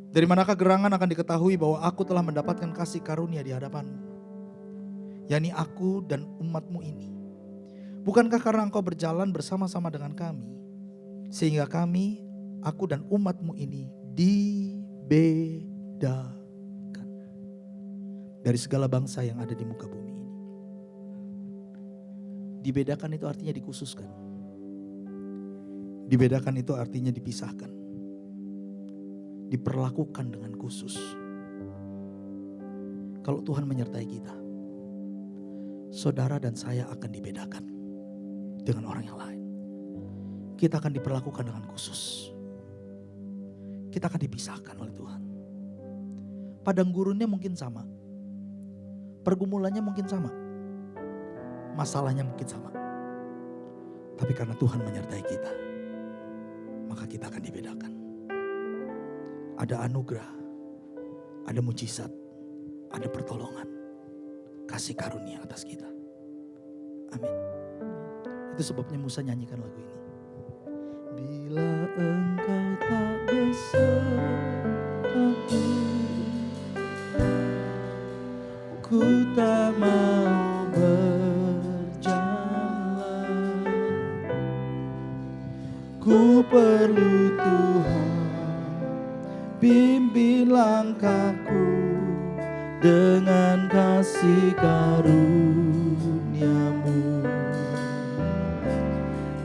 S6: Dari manakah gerangan akan diketahui bahwa aku telah mendapatkan kasih karunia di hadapanmu, yakni aku dan umatmu ini. Bukankah karena engkau berjalan bersama-sama dengan kami, sehingga kami, aku dan umatmu ini dibedakan dari segala bangsa yang ada di muka bumi ini. Dibedakan itu artinya dikhususkan. Dibedakan itu artinya dipisahkan. Diperlakukan dengan khusus. Kalau Tuhan menyertai kita, saudara dan saya akan dibedakan dengan orang yang lain. Kita akan diperlakukan dengan khusus. Kita akan dipisahkan oleh Tuhan. Padang gurunnya mungkin sama. Pergumulannya mungkin sama. Masalahnya mungkin sama. Tapi karena Tuhan menyertai kita, maka kita akan dibedakan. Ada anugerah, ada mujizat, ada pertolongan, kasih karunia atas kita. Amin. Itu sebabnya Musa nyanyikan lagu ini. Bila engkau tak besertaku, ku tak mau berjalan. Ku perlu Tuhan, bimbing langkahku dengan kasih karunia-Mu.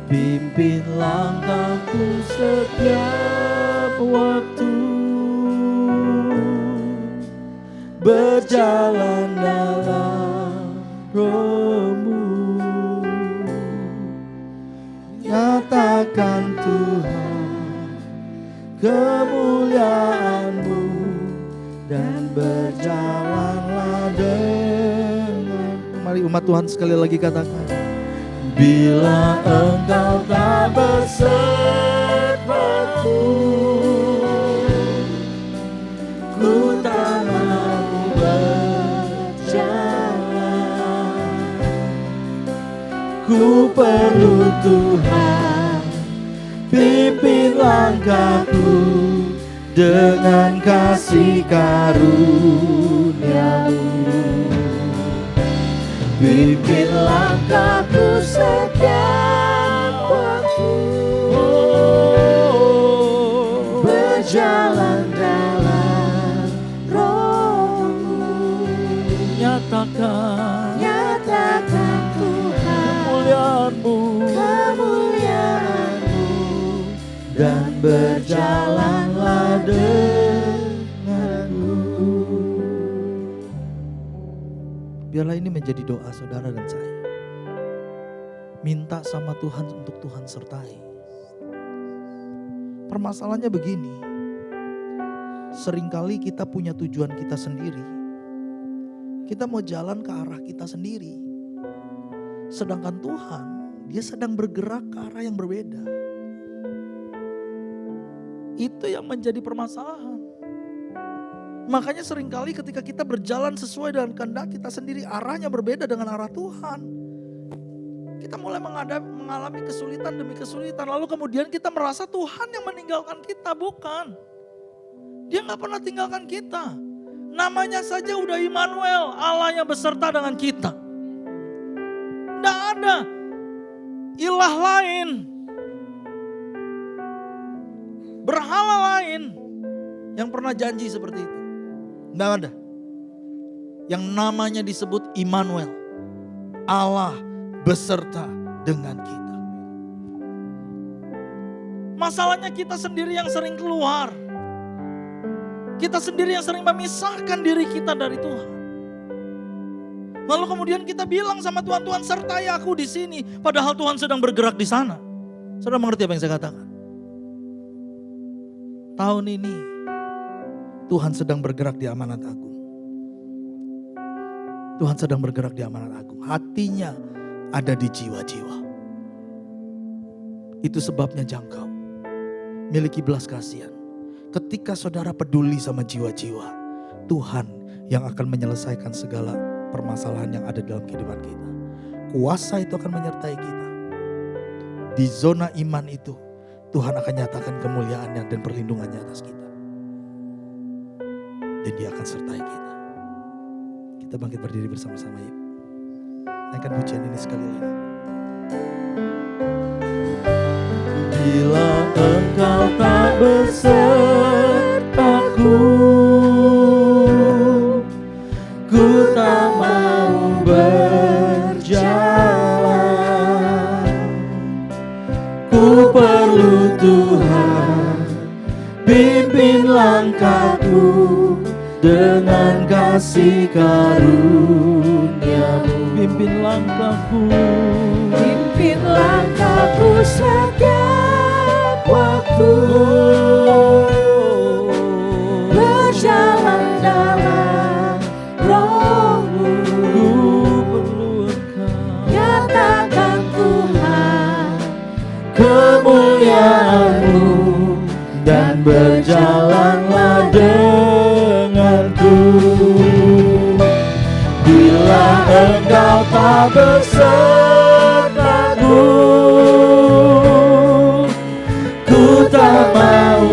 S6: Pimpin langkahku setiap waktu, berjalan dalam Roh-Mu. Nyatakan Tuhan kemuliaan-Mu dan berjalanlah dengan. Mari umat Tuhan sekali lagi katakan. Bila engkau tak besertaku, ku tak mau berjalan. Ku perlu Tuhan, pimpin langkahku dengan kasih karunia-Mu. Pimpin langkahku setiap waktu, berjalan dalam Roh-Mu. Nyatakan Tuhan kemuliaan-Mu dan berjalanlah denganku. Biarlah ini menjadi doa saudara dan saya. Minta sama Tuhan untuk Tuhan sertai. Permasalahannya begini. Seringkali kita punya tujuan kita sendiri. Kita mau jalan ke arah kita sendiri. Sedangkan Tuhan, Dia sedang bergerak ke arah yang berbeda. Itu yang menjadi permasalahan. Makanya seringkali ketika kita berjalan sesuai dengan kehendak kita sendiri, arahnya berbeda dengan arah Tuhan. Kita mulai mengalami kesulitan demi kesulitan. Lalu kemudian kita merasa Tuhan yang meninggalkan kita. Bukan. Dia gak pernah tinggalkan kita. Namanya saja udah Immanuel, Allah yang beserta dengan kita. Gak ada ilah lain, berhala lain yang pernah janji seperti itu. Tidak ada. Yang namanya disebut Immanuel. Allah beserta dengan kita. Masalahnya kita sendiri yang sering keluar. Kita sendiri yang sering memisahkan diri kita dari Tuhan. Lalu kemudian kita bilang sama Tuhan, Tuhan sertai aku di sini. Padahal Tuhan sedang bergerak di sana. Saudara mengerti apa yang saya katakan? Tahun ini Tuhan sedang bergerak di Amanat Agung. Tuhan sedang bergerak di Amanat Agung. Hatinya ada di jiwa-jiwa. Itu sebabnya jangkau. Miliki belas kasihan. Ketika saudara peduli sama jiwa-jiwa, Tuhan yang akan menyelesaikan segala permasalahan yang ada dalam kehidupan kita. kuasa itu akan menyertai kita. Di zona iman itu, Tuhan akan nyatakan kemuliaannya dan perlindungannya atas kita. Dan Dia akan sertai kita. Kita bangkit berdiri bersama-sama yuk. Naikkan pujian ini sekali lagi. Bila Engkau tak besertaku, ku tak mau berjalan. Ku perlu Tuhan, pimpin langkahku dengan kasih karunia-Mu. Pimpin langkahku, pimpin langkahku setiap waktu. Berjalan dalam Roh-Mu, nyatakan Tuhan kemuliaan-Mu, dan berjalanlah denganku. Bila Engkau tak besertaku, ku tak mau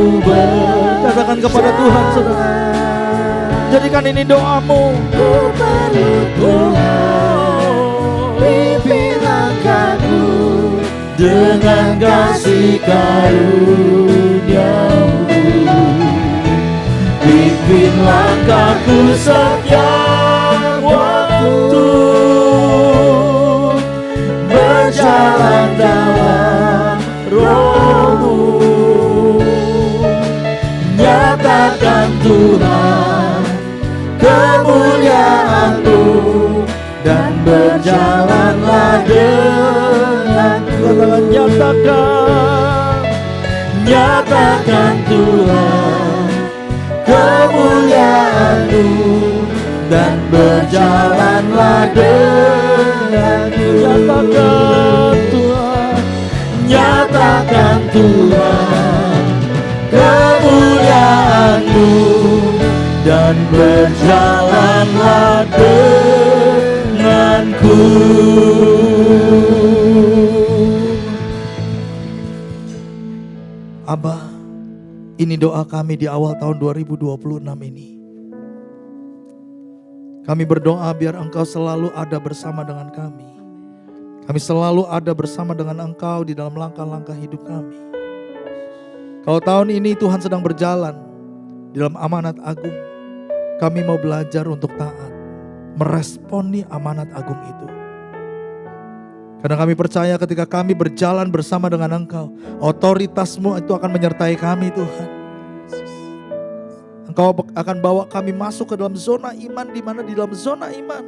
S6: katakan kepada Tuhan, saudara. Jadikan ini doamu. Ku perlu Tuhan, pimpin langkahku dengan kasih karunia-Mu. Pimpin langkahku setiap waktu, berjalan dalam Roh-Mu, nyatakan Tuhan kemuliaan-Mu, dan berjalanlah denganku. Nyatakan Tuhan kemuliaan-Mu, dan berjalanlah denganku. Nyatakan Tuhan kemuliaan-Mu, dan berjalanlah denganku. Aba, ini doa kami di awal tahun 2026 ini. Kami berdoa biar Engkau selalu ada bersama dengan kami. Kami selalu ada bersama dengan Engkau di dalam langkah-langkah hidup kami. Kalau tahun ini Tuhan sedang berjalan di dalam amanat agung, kami mau belajar untuk taat, meresponi amanat agung itu. Karena kami percaya ketika kami berjalan bersama dengan Engkau, otoritas-Mu itu akan menyertai kami, Tuhan. Engkau akan bawa kami masuk ke dalam zona iman, di mana di dalam zona iman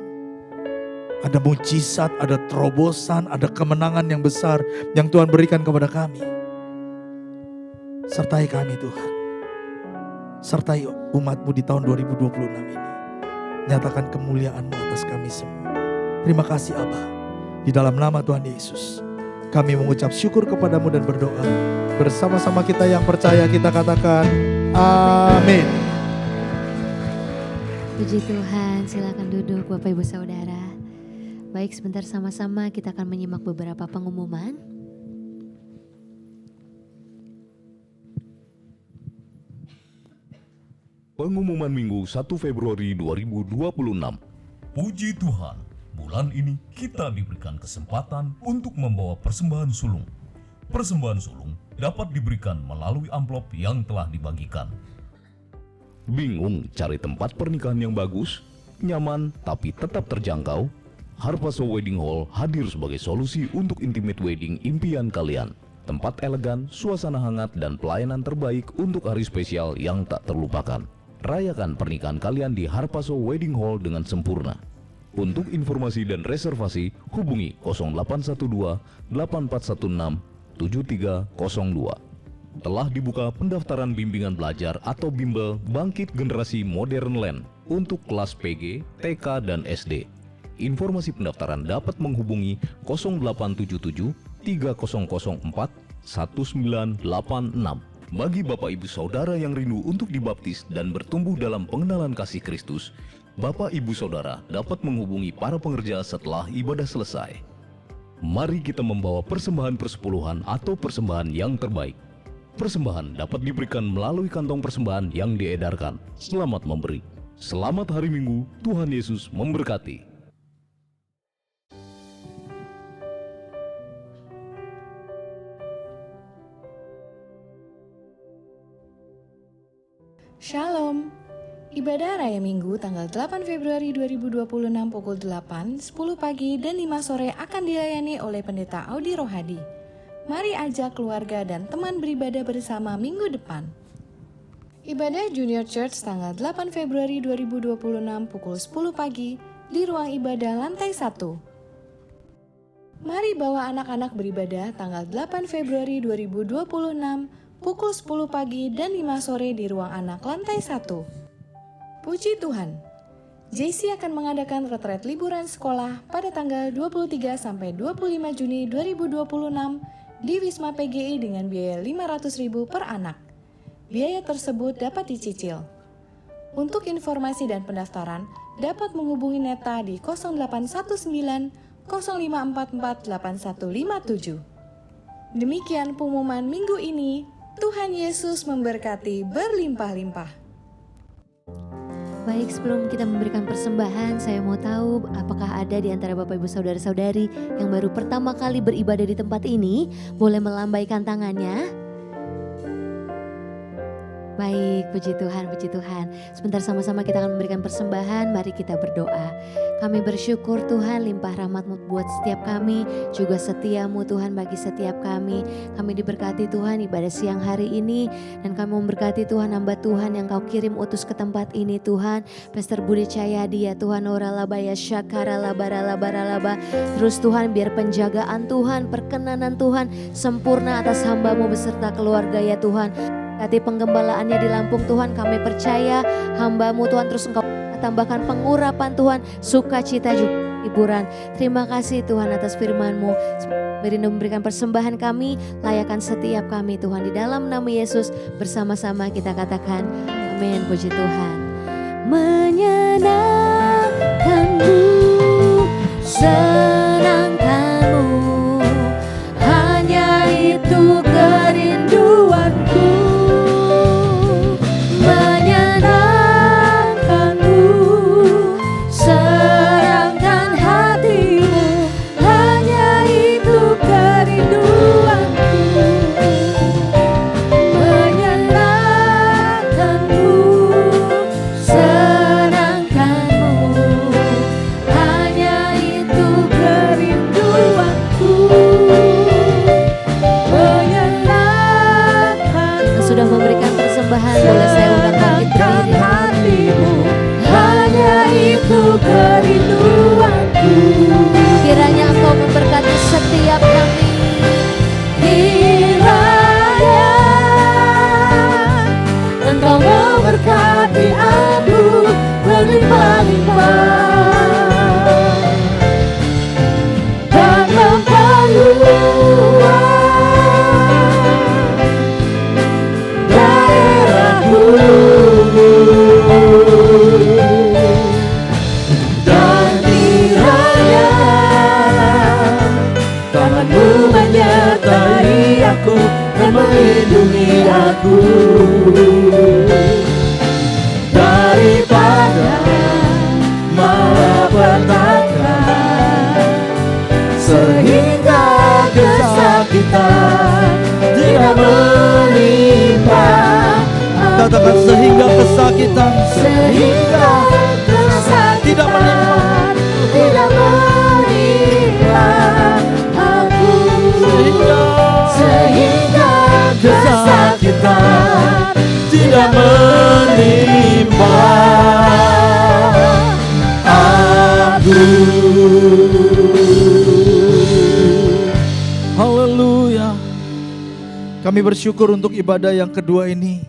S6: ada mujizat, ada terobosan, ada kemenangan yang besar yang Tuhan berikan kepada kami. Sertai kami, Tuhan. Sertai umat-Mu di tahun 2026 ini. Nyatakan kemuliaan-Mu atas kami semua. Terima kasih, Aba. Di dalam nama Tuhan Yesus, kami mengucap syukur kepadamu dan berdoa. Bersama-sama kita yang percaya, kita katakan amin.
S4: Puji Tuhan, silakan duduk Bapak Ibu Saudara. Baik, sebentar sama-sama kita akan menyimak beberapa pengumuman.
S1: Pengumuman Minggu 1 Februari 2026.
S7: Puji Tuhan, bulan ini kita diberikan kesempatan untuk membawa persembahan sulung. Persembahan sulung dapat diberikan melalui amplop yang telah dibagikan.
S1: Bingung cari tempat pernikahan yang bagus, nyaman tapi tetap terjangkau? Harpazo Wedding Hall hadir sebagai solusi untuk intimate wedding impian kalian. Tempat elegan, suasana hangat, dan pelayanan terbaik untuk hari spesial yang tak terlupakan. Rayakan pernikahan kalian di Harpazo Wedding Hall dengan sempurna. Untuk informasi dan reservasi, hubungi 0812 8416 7302. Telah dibuka pendaftaran bimbingan belajar atau bimbel Bangkit Generasi Modern Land untuk kelas PG, TK, dan SD. Informasi pendaftaran dapat menghubungi 0877 3004 1986. Bagi Bapak Ibu Saudara yang rindu untuk dibaptis dan bertumbuh dalam pengenalan kasih Kristus, Bapak Ibu Saudara dapat menghubungi para pengerja setelah ibadah selesai.
S7: Mari kita membawa persembahan persepuluhan atau persembahan yang terbaik. Persembahan dapat diberikan melalui kantong persembahan yang diedarkan. Selamat memberi. Selamat hari Minggu, Tuhan Yesus memberkati.
S8: Shalom. Ibadah Raya Minggu tanggal 8 Februari 2026 pukul 8, 10 pagi dan 5 sore akan dilayani oleh Pendeta Audi Rohadi. Mari ajak keluarga dan teman beribadah bersama minggu depan. Ibadah Junior Church tanggal 8 Februari 2026 pukul 10 pagi di ruang ibadah lantai 1. Mari bawa anak-anak beribadah tanggal 8 Februari 2026 pukul 10 pagi dan 5 sore di ruang anak lantai 1. Puji Tuhan, JC akan mengadakan retret liburan sekolah pada tanggal 23 sampai 25 Juni 2026 di Wisma PGI dengan biaya Rp500.000 per anak. Biaya tersebut dapat dicicil. Untuk informasi dan pendaftaran dapat menghubungi Neta di 0819 0544 8157. Demikian pengumuman minggu ini. Tuhan Yesus memberkati berlimpah-limpah.
S4: Baik, sebelum kita memberikan persembahan, saya mau tahu apakah ada di antara Bapak Ibu Saudara-saudari yang baru pertama kali beribadah di tempat ini, boleh melambaikan tangannya. Baik, puji Tuhan, puji Tuhan. Sebentar sama-sama kita akan memberikan persembahan, mari kita berdoa. Kami bersyukur Tuhan limpah rahmat-Mu buat setiap kami, juga setia-Mu Tuhan bagi setiap kami. Kami diberkati Tuhan ibadah siang hari ini, dan kami memberkati Tuhan hamba Tuhan yang Kau kirim utus ke tempat ini Tuhan. Pastor Budi Cahyadi ya Tuhan, oralaba ya syakara laba. Terus Tuhan biar penjagaan Tuhan, perkenanan Tuhan sempurna atas hamba-Mu beserta keluarga ya Tuhan. Berkati penggembalaannya di Lampung Tuhan, kami percaya hamba-Mu Tuhan, terus Engkau tambahkan pengurapan Tuhan, sukacita juga hiburan. Terima kasih Tuhan atas firman-Mu. Merindu memberikan persembahan kami, layakan setiap kami Tuhan, di dalam nama Yesus bersama-sama kita katakan amin. Puji Tuhan. Menyenangkanmu, senangkanmu, hanya itu kerinduanku. Boleh saya undang bangkit berdiri. Hanya itu kerinduanku. Kiranya Engkau memberkati setiap kami. Kiranya Engkau memberkati aku berlimpah-limpah dan memperluas dan kiranya tangan-Mu menyertai aku dan melindungi aku daripada malapetaka, sehingga kesakitan tidak menimpa.
S6: Katakan sehingga kesakitan tidak menimpa
S8: aku, sehingga kesakitan
S6: tidak menimpa aku. Haleluya. Kami bersyukur untuk ibadah yang kedua ini.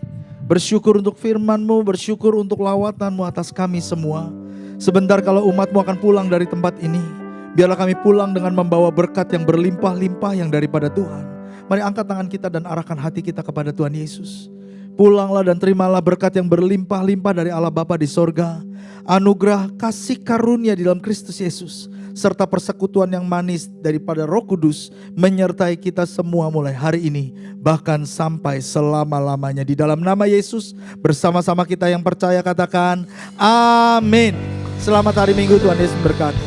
S6: Bersyukur untuk firman-Mu, bersyukur untuk lawatan-Mu atas kami semua. Sebentar kalau umat-Mu akan pulang dari tempat ini, biarlah kami pulang dengan membawa berkat yang berlimpah-limpah yang daripada Tuhan. Mari angkat tangan kita dan arahkan hati kita kepada Tuhan Yesus. Pulanglah dan terimalah berkat yang berlimpah-limpah dari Allah Bapa di sorga. Anugerah kasih karunia di dalam Kristus Yesus. serta persekutuan yang manis daripada Roh Kudus menyertai kita semua mulai hari ini, bahkan sampai selama-lamanya. Di dalam nama Yesus, bersama-sama kita yang percaya katakan amin. Selamat hari Minggu, Tuhan Yesus berkati.